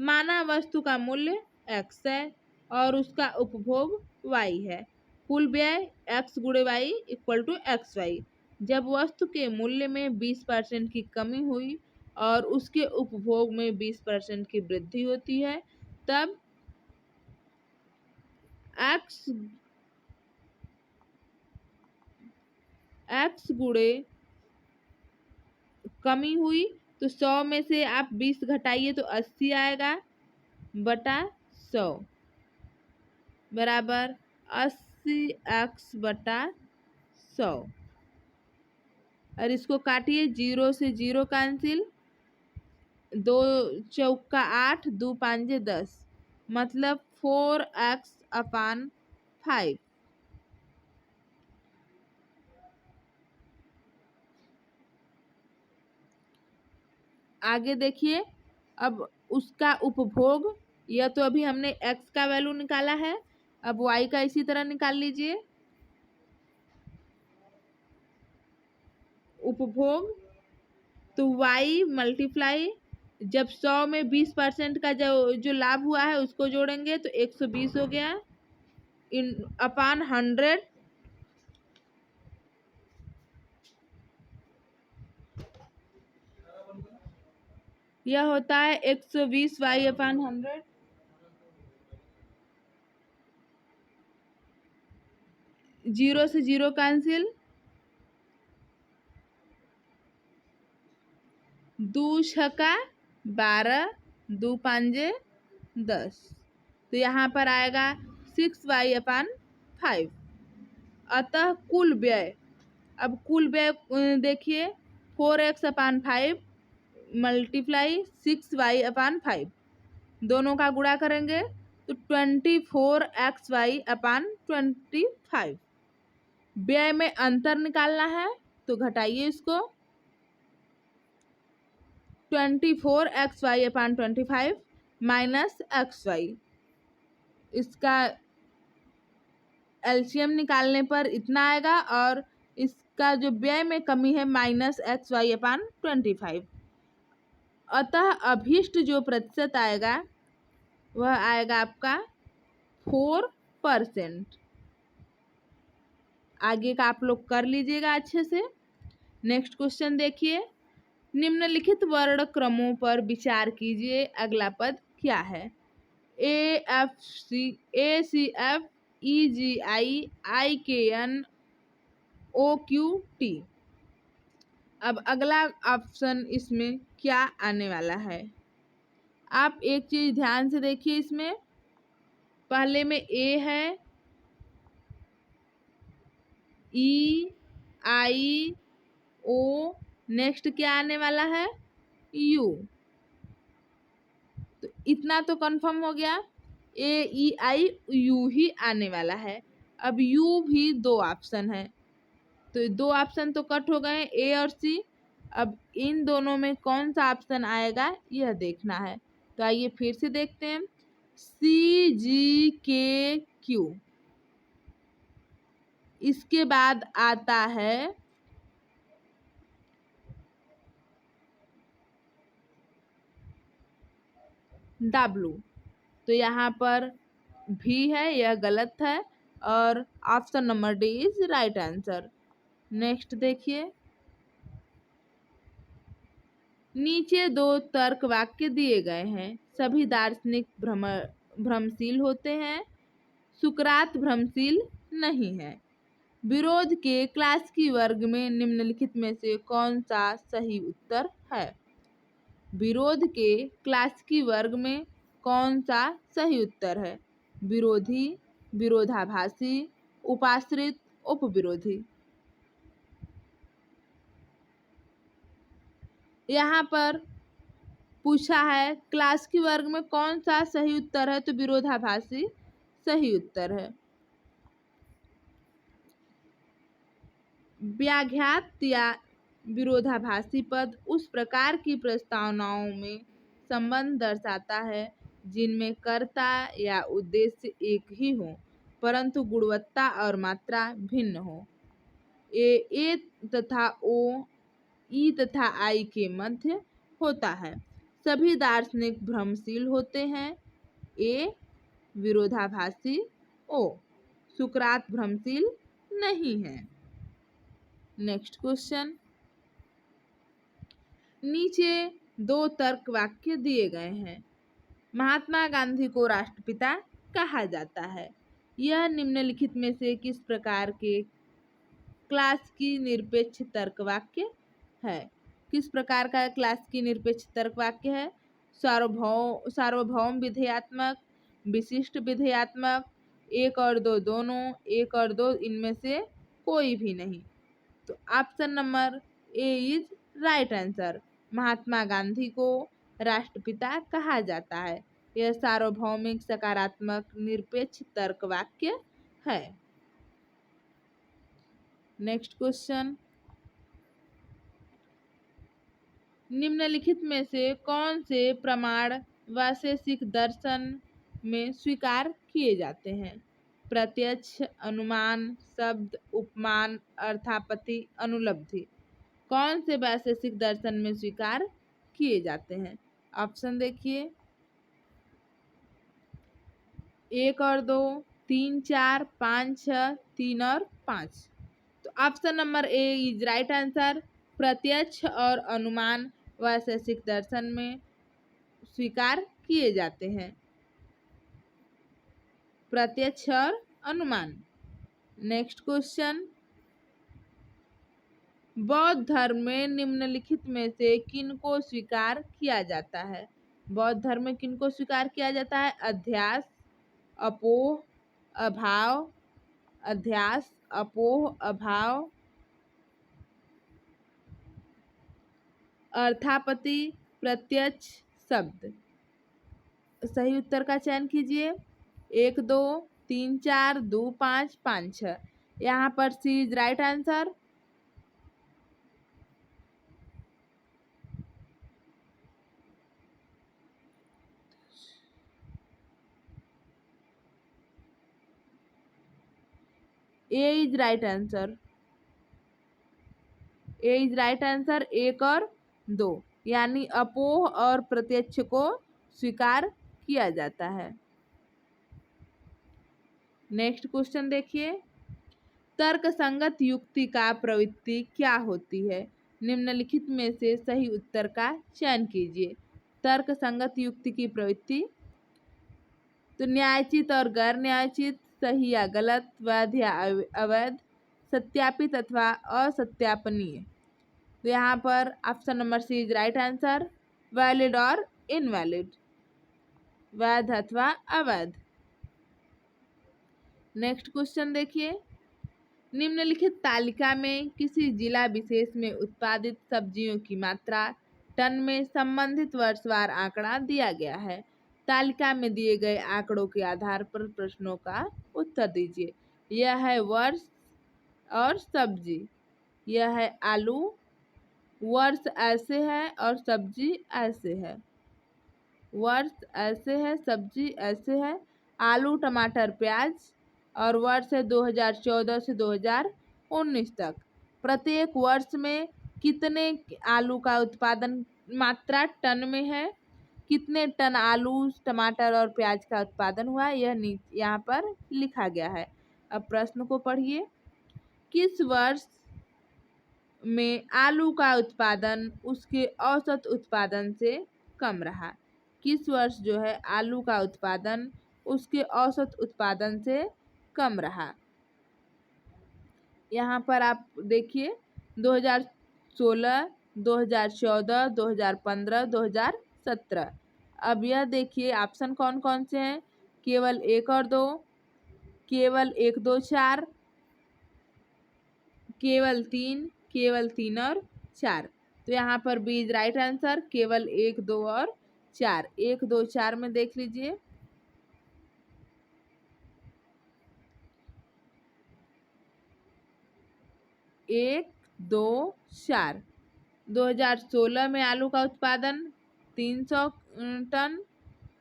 माना वस्तु का मूल्य x है और उसका उपभोग y है। कुल व्यय x गुणे y equal to x y. जब वस्तु के मूल्य में 20% की कमी हुई और उसके उपभोग में 20% की वृद्धि होती है तब x गुणे कमी हुई तो 100 में से आप 20 घटाइए तो 80 आएगा बटा 100 बराबर 80x बटा 100। और इसको काटिए, 0 से 0 कैंसिल, 2 चौका 8, 2 पांजे 10 मतलब 4x अपान 5। आगे देखिए, अब उसका उपभोग, यह तो अभी हमने x का वैल्यू निकाला है, अब y का इसी तरह निकाल लीजिए। उपभोग तो y मल्टीप्लाई, जब 100 में 20% का जो लाभ हुआ है उसको जोड़ेंगे तो 120 हो गया इन अपान 100। यह होता है 120 y अपान 100। 0 से 0 कैंसिल, 2 छक्का 12, 2 पांजे 10 तो यहाँ पर आएगा 6y अपान 5। अतः कुल व्यय, अब कुल व्यय देखिए 4x अपान 5 मल्टीप्लाई 6y अपान 5, दोनों का गुणा करेंगे तो 24xy अपान 25। व्यय में अंतर निकालना है तो घटाइए इसको, 24xy अपान 25 माइनस xy। इसका एलसीएम निकालने पर इतना आएगा और इसका जो व्यय में कमी है माइनस xy अपान 25। अतः अभिष्ट जो प्रतिशत आएगा वह आएगा आपका 4%। आगे का आप लोग कर लीजिएगा अच्छे से। नेक्स्ट क्वेश्चन देखिए। निम्नलिखित वर्ण क्रमों पर विचार कीजिए, अगला पद क्या है? ACF EGI IKN OQT। अब अगला ऑप्शन इसमें क्या आने वाला है? आप एक चीज ध्यान से देखिए, इसमें पहले में A है, E I O, नेक्स्ट क्या आने वाला है? U। तो इतना तो कंफर्म हो गया, AEIU ही आने वाला है। अब U भी दो ऑप्शन है तो दो ऑप्शन तो कट हो गए, A और C। अब इन दोनों में कौन सा ऑप्शन आएगा यह देखना है। तो आइए फिर से देखते हैं, CGKQ, इसके बाद आता है W। तो यहाँ पर भी है, यह गलत है। और option number D is right answer. Next देखिए, नीचे दो तर्क वाक्य दिए गए हैं। सभी दार्शनिक भ्रमशील होते हैं, सुकरात भ्रमशील नहीं है। विरोध के क्लासिकी वर्ग में निम्नलिखित में से कौन सा सही उत्तर है? विरोध के क्लासिकी वर्ग में कौन सा सही उत्तर है? विरोधी, विरोधाभासी, उपाश्रित, उपविरोधी। यहाँ पर पूछा है क्लासिकी वर्ग में कौन सा सही उत्तर है, तो विरोधाभासी सही उत्तर है। व्याघात या विरोधाभासी पद उस प्रकार की प्रस्तावनाओं में संबंध दर्शाता है जिनमें कर्ता या उद्देश्य एक ही हो परंतु गुणवत्ता और मात्रा भिन्न हो। ए तथा ओ, ई तथा आई के मध्य होता है। सभी दार्शनिक भ्रमशील होते हैं। ए विरोधाभासी, ओ सुकरात भ्रमशील नहीं है। नेक्स्ट क्वेश्चन, नीचे दो तर्क वाक्य दिए गए हैं। महात्मा गांधी को राष्ट्रपिता कहा जाता है। यह निम्नलिखित में से किस प्रकार के क्लासिकी निरपेक्ष तर्क वाक्य है? किस प्रकार का क्लासिकी निरपेक्ष तर्क वाक्य है? सार्वभौम विधेयात्मक, विशिष्ट विधेयात्मक, एक और दो दोनों, एक और दो इनमें से कोई भी नहीं। तो option number A is right answer. Mahatma Gandhi को राष्ट्रपिता कहा जाता है। यह सार्वभौमिक सकारात्मक निरपेक्ष तर्क वाक्य है। नेक्स्ट क्वेश्चन, निम्नलिखित में से कौन से प्रमाण वैशेषिक दर्शन में स्वीकार किए जाते हैं? प्रत्यक्ष, अनुमान, शब्द, उपमान, अर्थापत्ति, अनुलब्धि। कौन से वैशेषिक दर्शन में स्वीकार किए जाते हैं? ऑप्शन देखिए, 1 और 2, 3, 4, 5, 6, 3 और 5। तो option number A is right answer. प्रत्यक्ष और अनुमान वैशेषिक दर्शन में स्वीकार किए जाते हैं। प्रत्यक्ष और अनुमान। नेक्स्ट क्वेश्चन, बौद्ध धर्म में निम्नलिखित में से किनको स्वीकार किया जाता है? बौद्ध धर्म में किनको स्वीकार किया जाता है? अध्यास, अपोह, अभाव, अध्यास, अपोह, अभाव, अर्थापत्ति, प्रत्यक्ष, शब्द। सही उत्तर का चयन कीजिए। 1, 2, 3, 4, 2, 5, 5, 6। यहाँ पर C is right answer. A is right answer. A is right answer. 1 और 2 यानी अपोह और प्रत्यक्ष को स्वीकार किया जाता है। नेक्स्ट क्वेश्चन देखिए, तर्क संगत युक्ति का प्रवृत्ति क्या होती है? निम्नलिखित में से सही उत्तर का चयन कीजिए। तर्क संगत युक्ति की प्रवृत्ति, तो न्यायोचित और गैर न्यायोचित, सही या गलत, वैध या अवैध, सत्यापित अथवा असत्यापनीय। तो यहाँ पर option number C is right answer. Valid और इनवैलिड, वैध अथवा अवैध। नेक्स्ट क्वेश्चन देखिए, निम्नलिखित तालिका में किसी जिला विशेष में उत्पादित सब्जियों की मात्रा टन में संबंधित वर्षवार आंकड़ा दिया गया है। तालिका में दिए गए आंकड़ों के आधार पर प्रश्नों का उत्तर दीजिए। यह है वर्ष और सब्जी। यह है आलू, वर्ष ऐसे है और सब्जी ऐसे है। वर्ष ऐसे है, सब्जी ऐसे है। आलू, टमाटर, प्याज, और वर्ष है 2014 से 2019 तक। प्रत्येक वर्ष में कितने आलू का उत्पादन मात्रा टन में है, कितने टन आलू, टमाटर और प्याज का उत्पादन हुआ, यह यहाँ पर लिखा गया है। अब प्रश्न को पढ़िए। किस वर्ष में आलू का उत्पादन उसके औसत उत्पादन से कम रहा? किस वर्ष जो है आलू का उत्पादन उसके औसत उत्पादन से कम रहा? यहाँ पर आप देखिए 2016, 2014, 2015, 2017। अब यह देखिए ऑप्शन कौन कौन से हैं। केवल 1 और 2, केवल 1, 2, 4, केवल 3, केवल 3 और 4। तो यहाँ पर बी इज राइट आंसर, केवल 1, 2 और 4। 1, 2, 4 में देख लीजिए। एक, दो, 4। 2016 में आलू का उत्पादन 300 टन,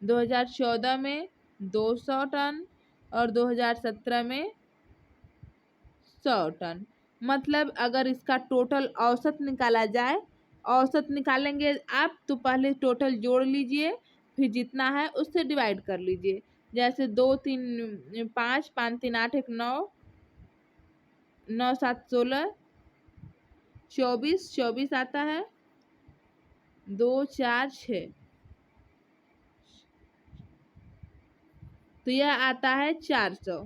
2014 में 200 टन और 2017 में 100 टन। मतलब अगर इसका टोटल औसत निकाला जाए, औसत निकालेंगे आप तो पहले टोटल जोड़ लीजिए, फिर जितना है उससे डिवाइड कर लीजिए। जैसे 2, 3, 5, 5, 3, 8, 1, 9, 9, 7, 16, 24, 24 आता है, 2, 4, 6। तो यह आता है 400,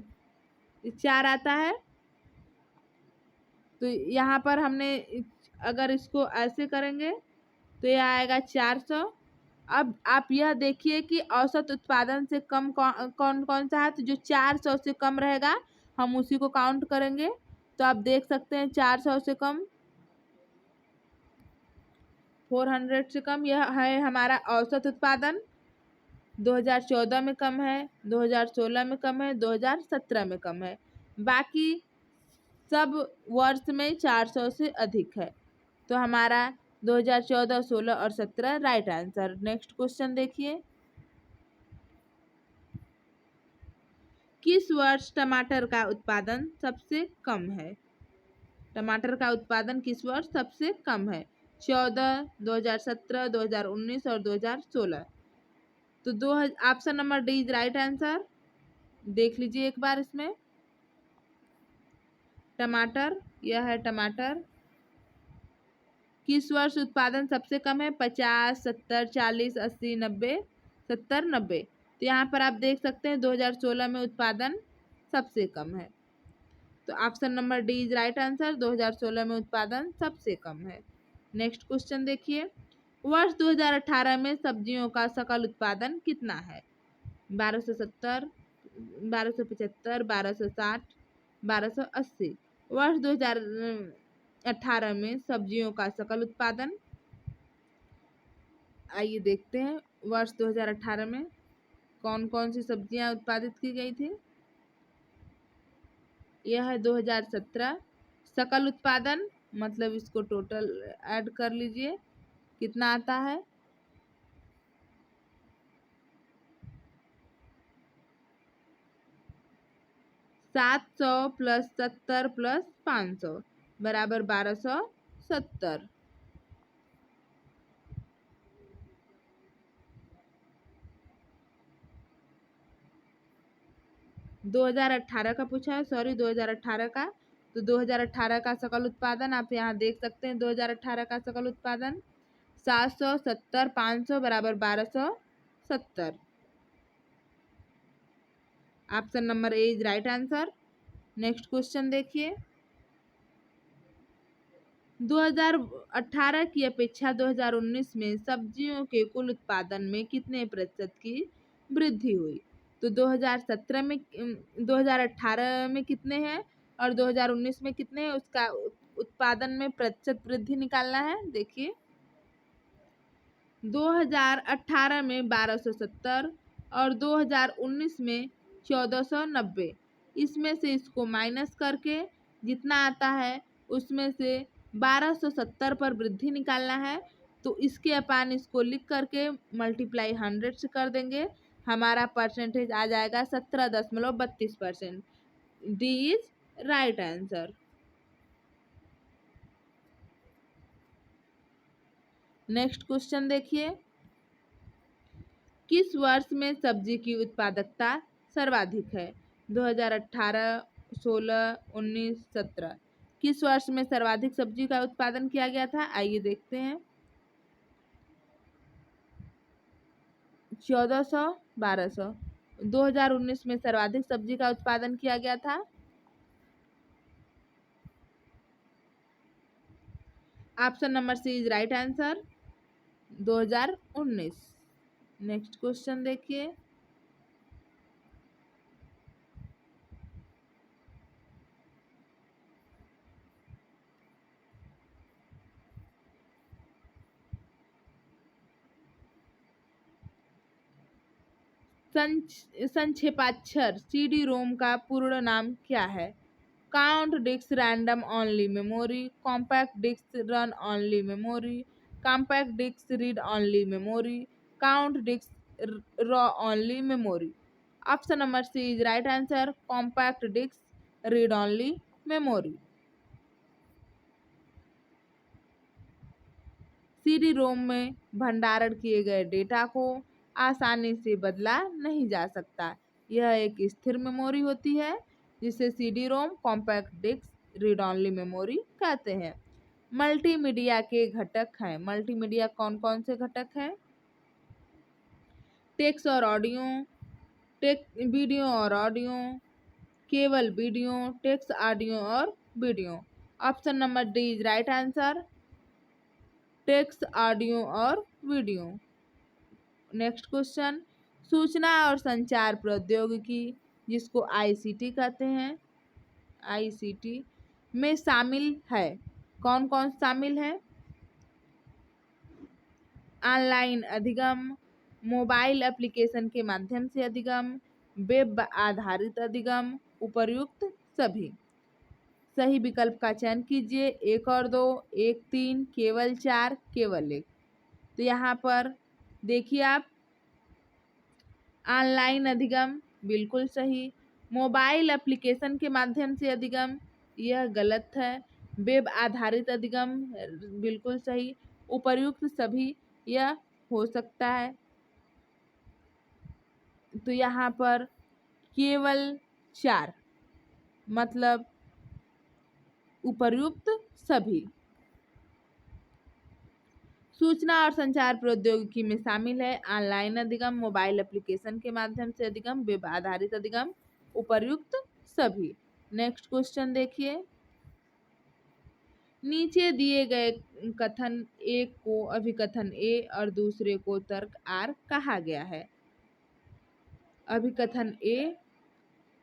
4 आता है। तो यहाँ पर हमने अगर इसको ऐसे करेंगे तो यह आएगा 400। अब आप यह देखिए कि औसत उत्पादन से कम कौन कौन सा है। तो जो 400 से कम रहेगा हम उसी को काउंट करेंगे। तो आप देख सकते हैं 400 से कम, 400 से कम, यह है हमारा औसत उत्पादन। 2014 में कम है, 2016 में कम है, 2017 में कम है। बाकी सब वर्ष में 400 से अधिक है। तो हमारा 2014, 16 और 17 राइट आंसर। नेक्स्ट क्वेश्चन देखिए। किस वर्ष टमाटर का उत्पादन सबसे कम है? टमाटर का उत्पादन किस वर्ष सबसे कम है? 14, 2017, 2019 और 2016। तो दो option number D is right answer. देख लीजिए एक बार इसमें टमाटर, यह है टमाटर। किस वर्ष उत्पादन सबसे कम है? 50, 70, 40, 80, 90, 70, 90। तो यहाँ पर आप देख सकते हैं 2016 में उत्पादन सबसे कम है। तो option number D is right answer, 2016 में उत्पादन सबसे कम है। नेक्स्ट क्वेश्चन देखिए। वर्ष 2018 में सब्जियों का सकल उत्पादन कितना है? 1270, 1275, 1260, 1280। वर्ष 2018 में सब्जियों का सकल उत्पादन, आइए देखते हैं वर्ष 2018 में कौन कौन सी सब्जियां उत्पादित की गई थी। यह है 2017 सकल उत्पादन, मतलब इसको टोटल ऐड कर लीजिए कितना आता है। 700 प्लस 70 प्लस 500 बराबर 1270। 2018 का पूछा है, सॉरी 2018 का। तो 2018 का सकल उत्पादन आप यहाँ देख सकते हैं। 2018 का सकल उत्पादन 770, 500 बराबर 1270। Option number A is right answer. Next question देखिए। 2018 की अपेक्षा 2019 में सब्जियों के कुल उत्पादन में कितने प्रतिशत की वृद्धि हुई? तो 2017 में 2018 में कितने हैं और 2019 में कितने हैं, उसका उत्पादन में प्रतिशत वृद्धि निकालना है। देखिए 2018 में 1270 और 2019 में 1490। इसमें से इसको माइनस करके जितना आता है उसमें से 1270 पर वृद्धि निकालना है। तो इसके अपान इसको लिख करके मल्टीप्लाई 100 से कर देंगे। हमारा परसेंटेज आ जाएगा 17.32%। D is right answer. Next question देखिए। किस वर्ष में सब्जी की उत्पादकता सर्वाधिक है? 2018, 16, 19, 17 किस वर्ष में सर्वाधिक सब्जी का उत्पादन किया गया था? आइए देखते हैं। 1400, 1200। 2019 में सर्वाधिक सब्जी का उत्पादन किया गया था। Option number C is right answer, 2019। Next question देखिए। संक्षेपाक्षर सीडी रोम का पूर्ण नाम क्या है? Count disc random only memory, compact disc run only memory, compact disc read only memory, count disc raw only memory. Option number C is right answer, compact disc read only memory. CD ROM में भंडारण किए गए data को आसानी से बदला नहीं जा सकता। यह एक स्थिर मेमोरी होती है जिसे CD ROM, compact disc, read only memory कहते हैं। मल्टीमीडिया के घटक हैं। मल्टीमीडिया कौन कौन से घटक हैं? टेक्स्ट और ऑडियो, वीडियो और ऑडियो, केवल वीडियो, टेक्स्ट ऑडियो और video. Option number D is right answer, text audio और वीडियो। नेक्स्ट क्वेश्चन, सूचना और संचार प्रौद्योगिकी जिसको आईसीटी कहते हैं, आईसीटी में शामिल है। कौन कौन शामिल है? ऑनलाइन अधिगम, मोबाइल एप्लीकेशन के माध्यम से अधिगम, वेब आधारित अधिगम, उपर्युक्त सभी। सही विकल्प का चयन कीजिए। 1 और 2, 1, 3, केवल 4, केवल 1। तो यहाँ पर देखिए आप, ऑनलाइन अधिगम बिल्कुल सही, मोबाइल एप्लीकेशन के माध्यम से अधिगम यह गलत है, वेब आधारित अधिगम बिल्कुल सही, उपर्युक्त सभी यह हो सकता है। तो यहाँ पर केवल 4 मतलब उपर्युक्त सभी। सूचना और संचार प्रौद्योगिकी में शामिल है ऑनलाइन अधिगम, मोबाइल एप्लीकेशन के माध्यम से अधिगम, वेब आधारित अधिगम, उपर्युक्त सभी। नेक्स्ट क्वेश्चन देखिए। नीचे दिए गए कथन एक को अभिकथन ए और दूसरे को तर्क आर कहा गया है। अभिकथन ए,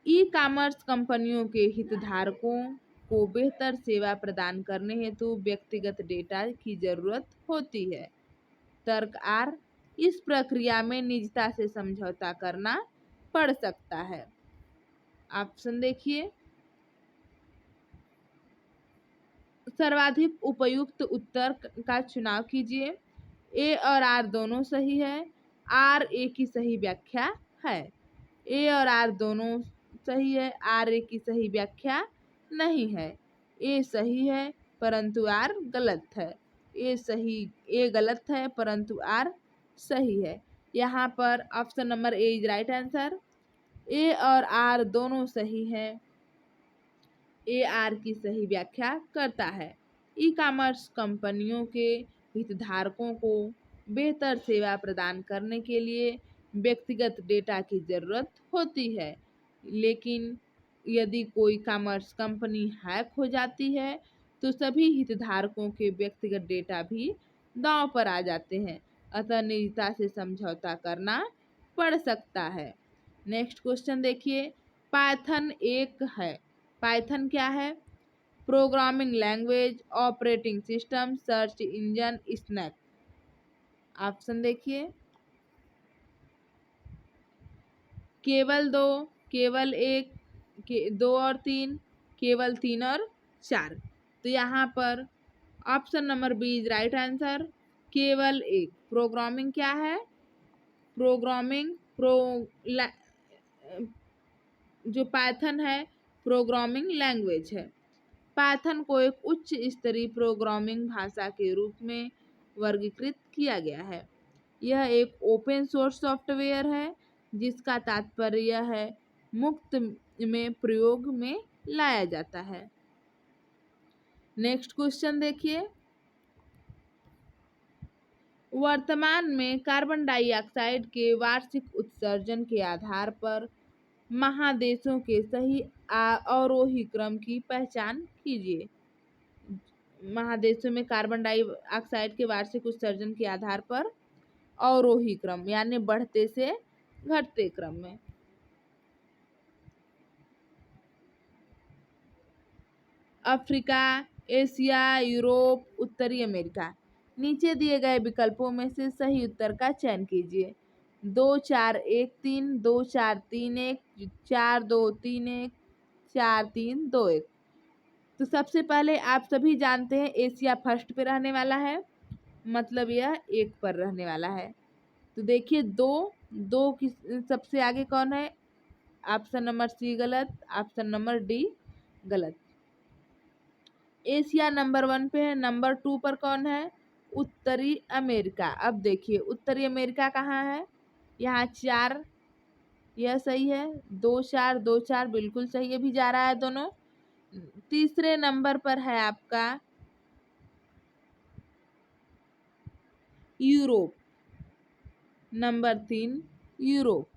ई कॉमर्स कंपनियों के हितधारकों को बेहतर सेवा प्रदान करने हेतु व्यक्तिगत डेटा की जरूरत होती है। तर्क आर, इस प्रक्रिया में निजता से समझौता करना पड़ सकता है। ऑप्शन देखिए। सर्वाधिक उपयुक्त उत्तर का चुनाव कीजिए। ए और आर दोनों सही है, आर ए की सही व्याख्या है। ए और आर दोनों सही है, आर ए की सही व्याख्या नहीं है। ए सही है परंतु आर गलत है। ए गलत है परंतु आर सही है। यहाँ पर option number A is right answer, A और आर दोनों सही है। ए आर की सही व्याख्या करता है। ई कॉमर्स कंपनियों के हितधारकों को बेहतर सेवा प्रदान करने के लिए व्यक्तिगत डेटा की जरूरत होती है, लेकिन यदि कोई कॉमर्स कंपनी हैक हो जाती है तो सभी हितधारकों के व्यक्तिगत डेटा भी दांव पर आ जाते हैं, अतः निजता से समझौता करना पड़ सकता है। नेक्स्ट क्वेश्चन देखिए। पाइथन एक है। पाइथन क्या है? Programming language, operating system, search engine, snack. Option देखिए। केवल 2, केवल 1, 2 और 3, केवल 3 और 4। तो यहाँ पर option number B is right answer, केवल 1। प्रोग्रामिंग क्या है? प्रोग्रामिंग जो पाइथन है प्रोग्रामिंग लैंग्वेज है। पाइथन को एक उच्च स्तरीय प्रोग्रामिंग भाषा के रूप में वर्गीकृत किया गया है। यह एक ओपन सोर्स सॉफ्टवेयर है जिसका तात्पर्य है मुफ्त में प्रयोग में लाया जाता है। नेक्स्ट क्वेश्चन देखिए, वर्तमान में कार्बन डाइऑक्साइड के वार्षिक उत्सर्जन के आधार पर महादेशों के सही अवरोही क्रम की पहचान कीजिए। महादेशों में कार्बन डाइऑक्साइड के वार्षिक उत्सर्जन के आधार पर अवरोही क्रम यानी बढ़ते से घटते क्रम में। अफ्रीका, एशिया, यूरोप, उत्तरी अमेरिका। नीचे दिए गए विकल्पों में से सही उत्तर का चयन कीजिए। 2-4-1-3, 2-4-3-1, 4-2-3-1, 4-3-2-1। तो सबसे पहले आप सभी जानते हैं एशिया फर्स्ट पे रहने वाला है, मतलब यह 1 पर रहने वाला है। तो देखिए दो की सबसे आगे कौन है? ऑप्शन नंबर सी गलत, ऑप्शन नंबर डी गलत। एशिया नंबर 1 पे है, नंबर 2 पर कौन है? उत्तरी अमेरिका। अब देखिए उत्तरी अमेरिका कहाँ है? यहाँ 4, यह सही है। 2-4-2-4 बिल्कुल सही है, भी जा रहा है दोनों। तीसरे नंबर पर है आपका यूरोप, नंबर 3 यूरोप।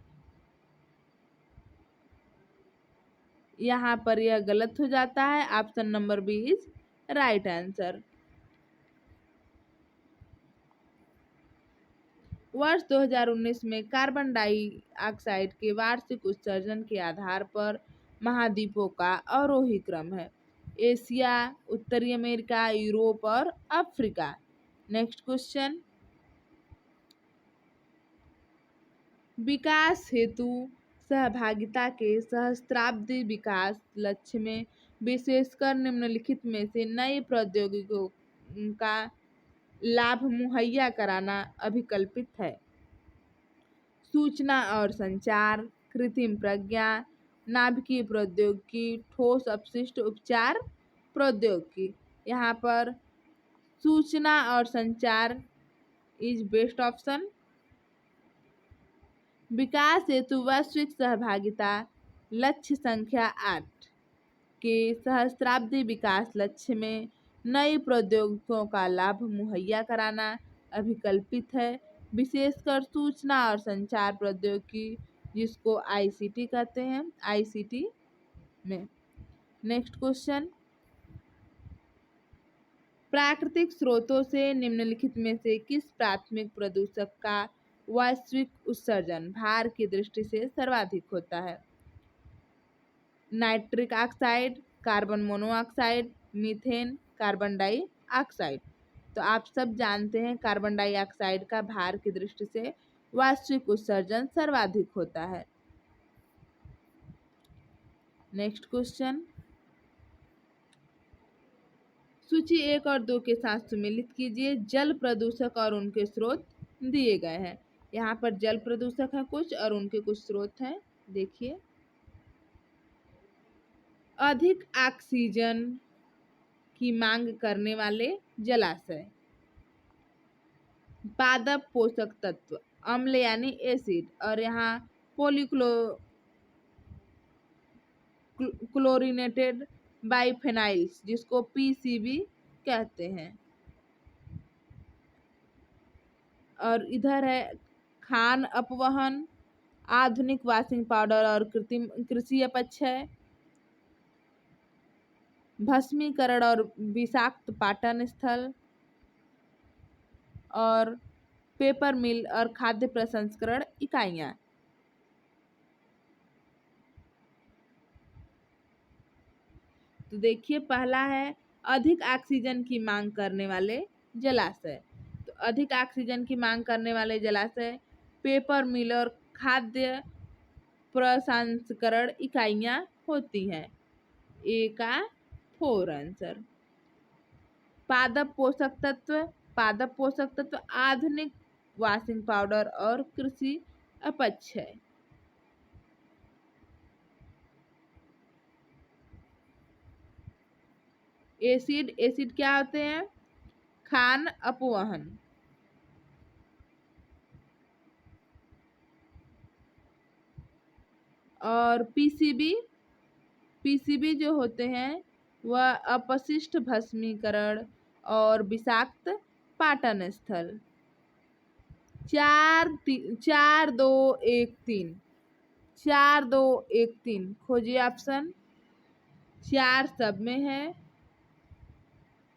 यहाँ पर यह गलत हो जाता है, option number B is right answer. वर्ष 2019 में कार्बन डाइऑक्साइड के वार्षिक उत्सर्जन के आधार पर महाद्वीपों का अवरोही क्रम है। एशिया, उत्तरी अमेरिका, यूरोप और अफ्रीका। नेक्स्ट क्वेश्चन, विकास हेतु सहभागिता के सहस्त्राब्दी विकास लक्ष्य में विशेषकर निम्नलिखित में से नई प्रौद्योगिकियों का लाभ मुहैया कराना अभिकल्पित है। सूचना और संचार, कृत्रिम प्रज्ञा, नाभिकीय प्रौद्योगिकी, ठोस अपशिष्ट उपचार प्रौद्योगिकी। यहाँ पर सूचना और संचार इज बेस्ट ऑप्शन। विकास हेतु वैश्विक सहभागिता लक्ष्य संख्या 8 के सहस्त्राब्दी विकास लक्ष्य में नई प्रौद्योगिकियों का लाभ मुहैया कराना अभिकल्पित है, विशेषकर सूचना और संचार प्रौद्योगिकी जिसको आईसीटी कहते हैं, आईसीटी में। नेक्स्ट क्वेश्चन, प्राकृतिक स्रोतों से निम्नलिखित में से किस प्राथमिक प्रदूषक का वैश्विक उत्सर्जन भार की दृष्टि से सर्वाधिक होता है? Nitric oxide, carbon monoxide, methane, carbon dioxide. तो आप सब जानते हैं कार्बन डाइऑक्साइड का भार की दृष्टि से वैश्विक उत्सर्जन सर्वाधिक होता है। नेक्स्ट क्वेश्चन, सूची 1 और 2 के साथ सुमेलित कीजिए। जल प्रदूषक और उनके स्रोत दिए गए हैं। यहाँ पर जल प्रदूषक हैं कुछ और उनके कुछ स्रोत हैं, देखिए। अधिक ऑक्सीजन की मांग करने वाले जलाशय, पादप पोषक तत्व, अम्ल यानी एसिड, और यहाँ क्लोरीनेटेड बाइफेनाइल्स जिसको पीसीबी कहते हैं। और इधर है खान अपवहन, आधुनिक वॉशिंग पाउडर और कृत्रिम कृषि अपक्षय, भस्मीकरण और विषाक्त पाटन स्थल, और पेपर मिल और खाद्य प्रसंस्करण इकाइयां। तो देखिए पहला है अधिक ऑक्सीजन की मांग करने वाले जलाशय। तो अधिक ऑक्सीजन की मांग करने वाले जलाशय पेपर मिल और खाद्य प्रसंस्करण इकाइयां होती हैं। ए का 4 आंसर। पादप पोषक तत्व, पादप पोषक तत्व आधुनिक वॉशिंग पाउडर और कृषि अपक्षय। एसिड, एसिड क्या होते हैं? खान अपवहन। और पीसीबी पीसीबी जो होते हैं वह अपशिष्ट भस्मीकरण और विषाक्त पाटन स्थल। 4 2 1 3 4 2 1 3 खोजिए ऑप्शन। 4 सब में है,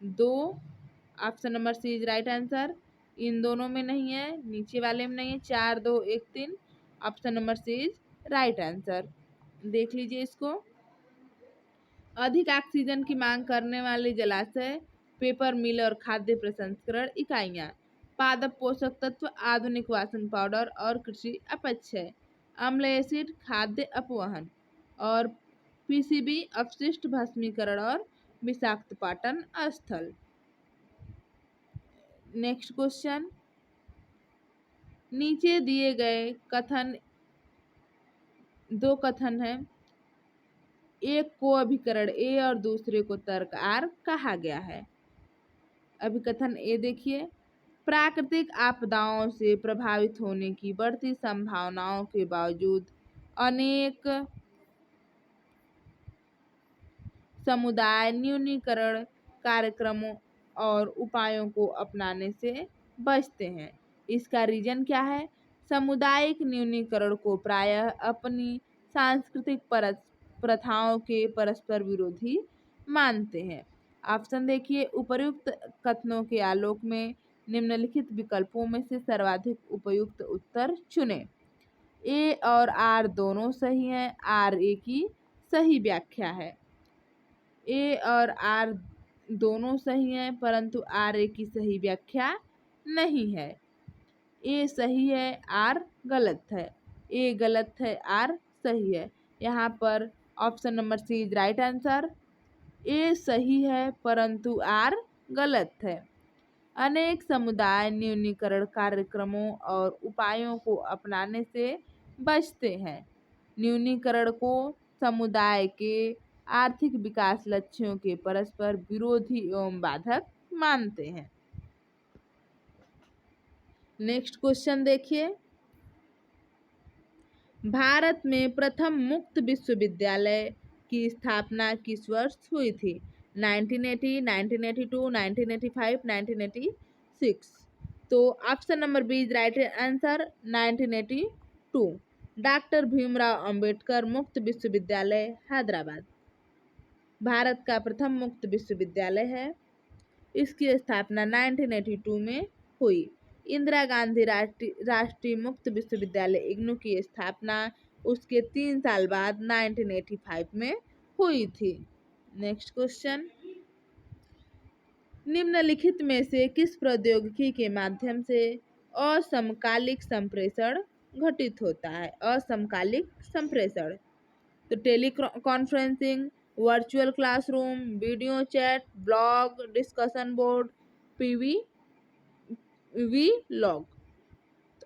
2 option number C is right answer. इन दोनों में नहीं है, नीचे वाले में नहीं है। 4 2 1 3 option number C is right answer. देख लीजिए इसको। अधिक ऑक्सीजन की मांग करने वाले जलाशय, पेपर मिल और खाद्य प्रसंस्करण इकाइयां, पादप पोषक तत्व, आधुनिक वाशिंग पाउडर और कृषि अपक्षय, अम्ल एसिड, खाद्य अपवहन और पीसीबी अपशिष्ट भस्मीकरण और विषाक्त पाटन स्थल। नेक्स्ट क्वेश्चन, नीचे दिए गए कथन, 2 कथन है, एक को अभिकरण ए और दूसरे को तर्क आर कहा गया है। अभिकथन ए देखिए, प्राकृतिक आपदाओं से प्रभावित होने की बढ़ती संभावनाओं के बावजूद अनेक समुदाय न्यूनीकरण कार्यक्रमों और उपायों को अपनाने से बचते हैं। इसका रीजन क्या है? सामुदायिक न्यूनीकरण को प्रायः अपनी सांस्कृतिक प्रथाओं के परस्पर विरोधी मानते हैं। ऑप्शन देखिए, उपर्युक्त कथनों के आलोक में निम्नलिखित विकल्पों में से सर्वाधिक उपयुक्त उत्तर चुनें। ए और आर दोनों सही हैं, आर ए की सही व्याख्या है। ए और आर दोनों सही हैं, परंतु आर ए की सही व्याख्या नहीं है। ए सही है, आर गलत है। ए गलत है, आर सही है। यहाँ पर option number C is right answer. A सही है परंतु आर गलत है। अनेक समुदाय न्यूनीकरण कार्यक्रमों और उपायों को अपनाने से बचते हैं। न्यूनीकरण को समुदाय के आर्थिक विकास लक्ष्यों के परस्पर विरोधी एवं बाधक मानते हैं। नेक्स्ट क्वेश्चन देखिए, भारत में प्रथम मुक्त विश्वविद्यालय की स्थापना किस वर्ष हुई थी? 1980, 1982, 1985, 1986। तो option number B is right answer, 1982। Doctor Bhimrao Ambedkar मुक्त विश्वविद्यालय हैदराबाद भारत का प्रथम मुक्त विश्वविद्यालय है। इसकी स्थापना 1982 में हुई। इंदिरा गांधी राष्ट्रीय मुक्त विश्वविद्यालय इग्नू की स्थापना उसके 3 साल बाद 1985 में हुई थी। नेक्स्ट क्वेश्चन, निम्नलिखित में से किस प्रौद्योगिकी के माध्यम से असमकालिक संप्रेषण घटित होता है? असमकालिक संप्रेषण, तो tele conferencing, virtual classroom, video chat, blog, discussion board, PV log.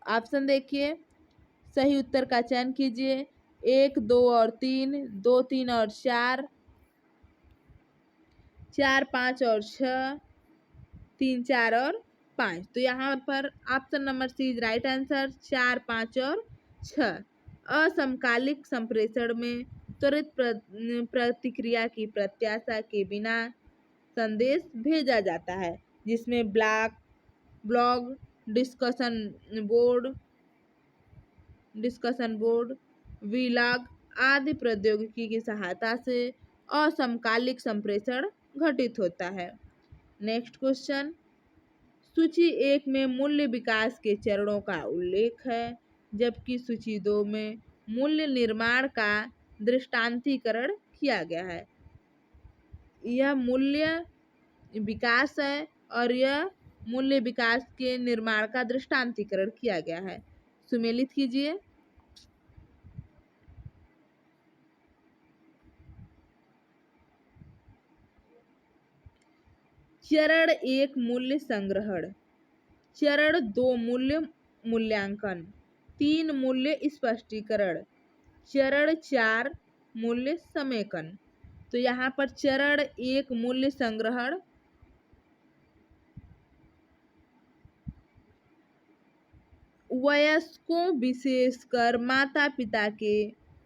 Option देखिए, सही उत्तर का चयन कीजिए। 1 2 और 3, 2 3 और 4, 4 5 और 6, 3 4 और 5। तो यहाँ पर option number C is right answer, 4 5 और 6। असमकालिक संप्रेषण में त्वरित प्रतिक्रिया की प्रत्याशा के बिना संदेश भेजा जाता है, जिसमें ब्लॉग, डिस्कशन बोर्ड, वीलॉग आदि प्रौद्योगिकी की सहायता से असमकालिक संप्रेषण घटित होता है। नेक्स्ट क्वेश्चन, सूची 1 में मूल्य विकास के चरणों का उल्लेख है, जबकि सूची 2 में मूल्य निर्माण का दृष्टांतीकरण किया गया है। यह मूल्य विकास है और यह मूल्य विकास के निर्माण का दृष्टांतीकरण किया गया है। सुमेलित कीजिए। चरण 1 मूल्य संग्रहण, चरण 2 मूल्य मूल्यांकन, 3 मूल्य स्पष्टीकरण, चरण 4 मूल्य समेकन। तो यहाँ पर चरण 1 मूल्य संग्रहण, वयस्कों विशेषकर माता पिता के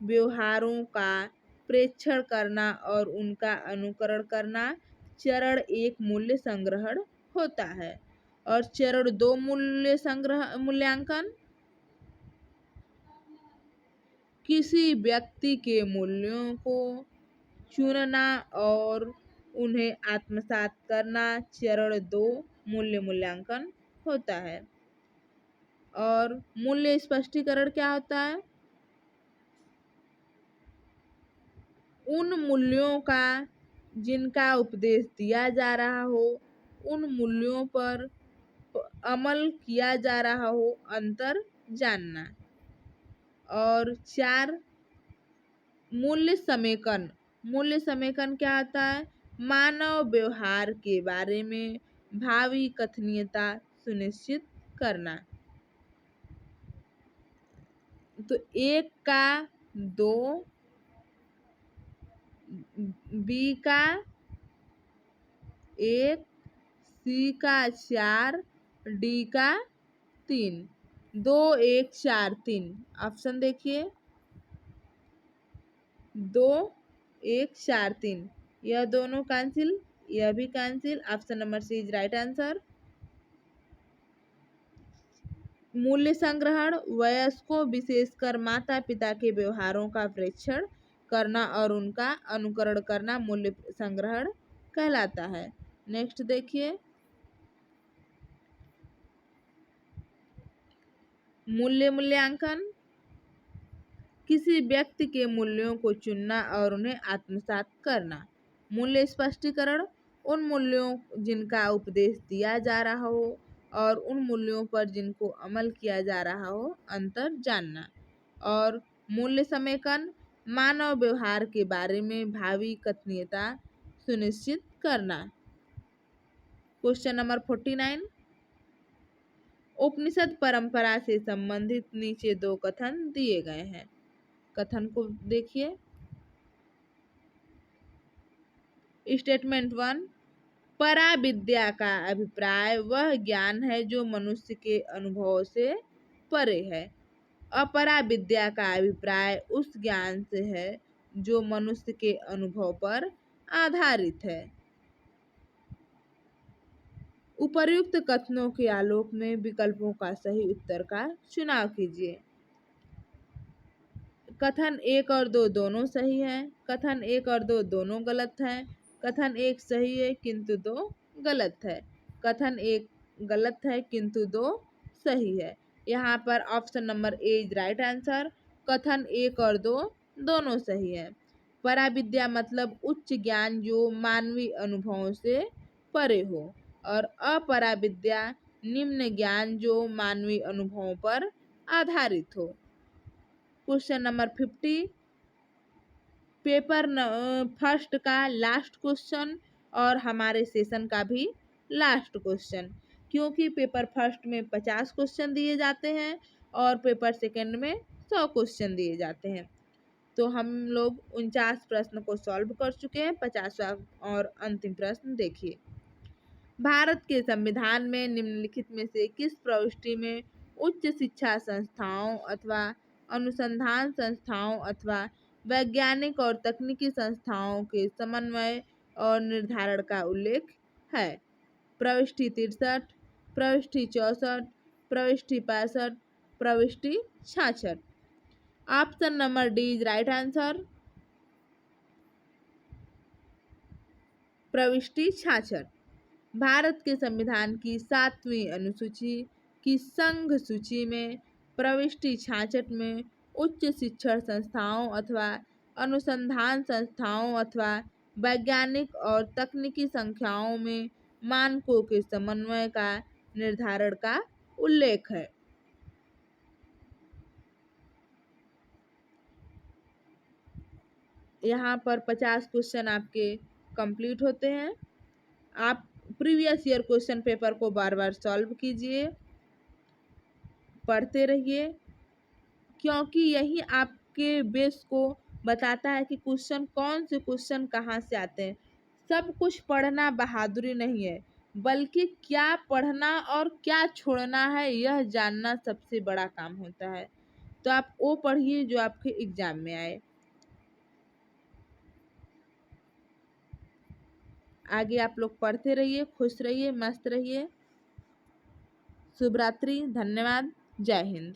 व्यवहारों का प्रेक्षण करना और उनका अनुकरण करना चरण एक मूल्य संग्रहण होता है। और चरण दो मूल्यांकन किसी व्यक्ति के मूल्यों को चुनना और उन्हें आत्मसात करना चरण दो मूल्यांकन होता है। और मूल्य स्पष्टीकरण क्या होता है? उन मूल्यों का जिनका उपदेश दिया जा रहा हो, उन मूल्यों पर अमल किया जा रहा हो, अंतर जानना। और 4 मूल्य समेकन। मूल्य समेकन क्या होता है? मानव व्यवहार के बारे में भावी कथनीयता सुनिश्चित करना। तो 1 का 2, बी का 1, सी का 4, डी का 3। 2 1 4 3 ऑप्शन देखिए, 2 1 4 3। यह दोनों कैंसिल, यह भी cancel. Option number C is right answer. मूल्य संग्रहण वयस्कों विशेषकर माता पिता के व्यवहारों का प्रेक्षण करना और उनका अनुकरण करना मूल्य संग्रहण कहलाता है। नेक्स्ट देखिए, मूल्यांकन किसी व्यक्ति के मूल्यों को चुनना और उन्हें आत्मसात करना। मूल्य स्पष्टीकरण उन मूल्यों जिनका उपदेश दिया जा रहा हो और उन मूल्यों पर जिनको अमल किया जा रहा हो, अंतर जानना। और मूल्य समेकन मानव व्यवहार के बारे में भावी कथनीयता सुनिश्चित करना। क्वेश्चन नंबर 49, उपनिषद परंपरा से संबंधित नीचे 2 कथन दिए गए हैं। कथन को देखिए। स्टेटमेंट 1, पराविद्या का अभिप्राय वह ज्ञान है जो मनुष्य के अनुभव से परे है। अपराविद्या का अभिप्राय उस ज्ञान से है जो मनुष्य के अनुभव पर आधारित है। उपर्युक्त कथनों के आलोक में विकल्पों का सही उत्तर का चुनाव कीजिए। कथन 1 और 2 दोनों सही हैं। कथन 1 और 2 दोनों गलत हैं। कथन 1 सही है किंतु 2 गलत है। कथन 1 गलत है किंतु 2 सही है। यहाँ पर option number A is right answer. कथन 1 और 2 दोनों सही है। पराविद्या मतलब उच्च ज्ञान जो मानवीय अनुभवों से परे हो, और अपराविद्या निम्न ज्ञान जो मानवीय अनुभवों पर आधारित हो। क्वेश्चन नंबर 50, पेपर फर्स्ट का लास्ट क्वेश्चन और हमारे सेशन का भी लास्ट क्वेश्चन, क्योंकि पेपर फर्स्ट में 50 क्वेश्चन दिए जाते हैं और पेपर सेकंड में 100 क्वेश्चन दिए जाते हैं। तो हम लोग 49 प्रश्न को सॉल्व कर चुके हैं। 50वां और अंतिम प्रश्न देखिए। भारत के संविधान में निम्नलिखित में से किस प्रविष्टि में उच्च शिक्षा संस्थाओं अथवा अनुसंधान संस्थाओं अथवा वैज्ञानिक और तकनीकी संस्थाओं के समन्वय और निर्धारण का उल्लेख है? प्रविष्टि 63, प्रविष्टि 64, प्रविष्टि 65, प्रविष्टि 66। Option number D is right answer. प्रविष्टि 66 भारत के संविधान की 7वीं अनुसूची की संघ सूची में प्रविष्टि 66 में उच्च शिक्षण संस्थाओं अथवा अनुसंधान संस्थाओं अथवा वैज्ञानिक और तकनीकी संख्याओं में मानकों के समन्वय का निर्धारण का उल्लेख है। यहाँ पर 50 क्वेश्चन आपके कंप्लीट होते हैं। आप प्रीवियस ईयर क्वेश्चन पेपर को बार बार सॉल्व कीजिए, पढ़ते रहिए, क्योंकि यही आपके बेस को बताता है कि क्वेश्चन कौन से क्वेश्चन कहाँ से आते हैं। सब कुछ पढ़ना बहादुरी नहीं है, बल्कि क्या पढ़ना और क्या छोड़ना है यह जानना सबसे बड़ा काम होता है। तो आप वो पढ़िए जो आपके एग्जाम में आए। आगे आप लोग पढ़ते रहिए, खुश रहिए, मस्त रहिए। शुभ रात्रि, धन्यवाद, जय हिंद।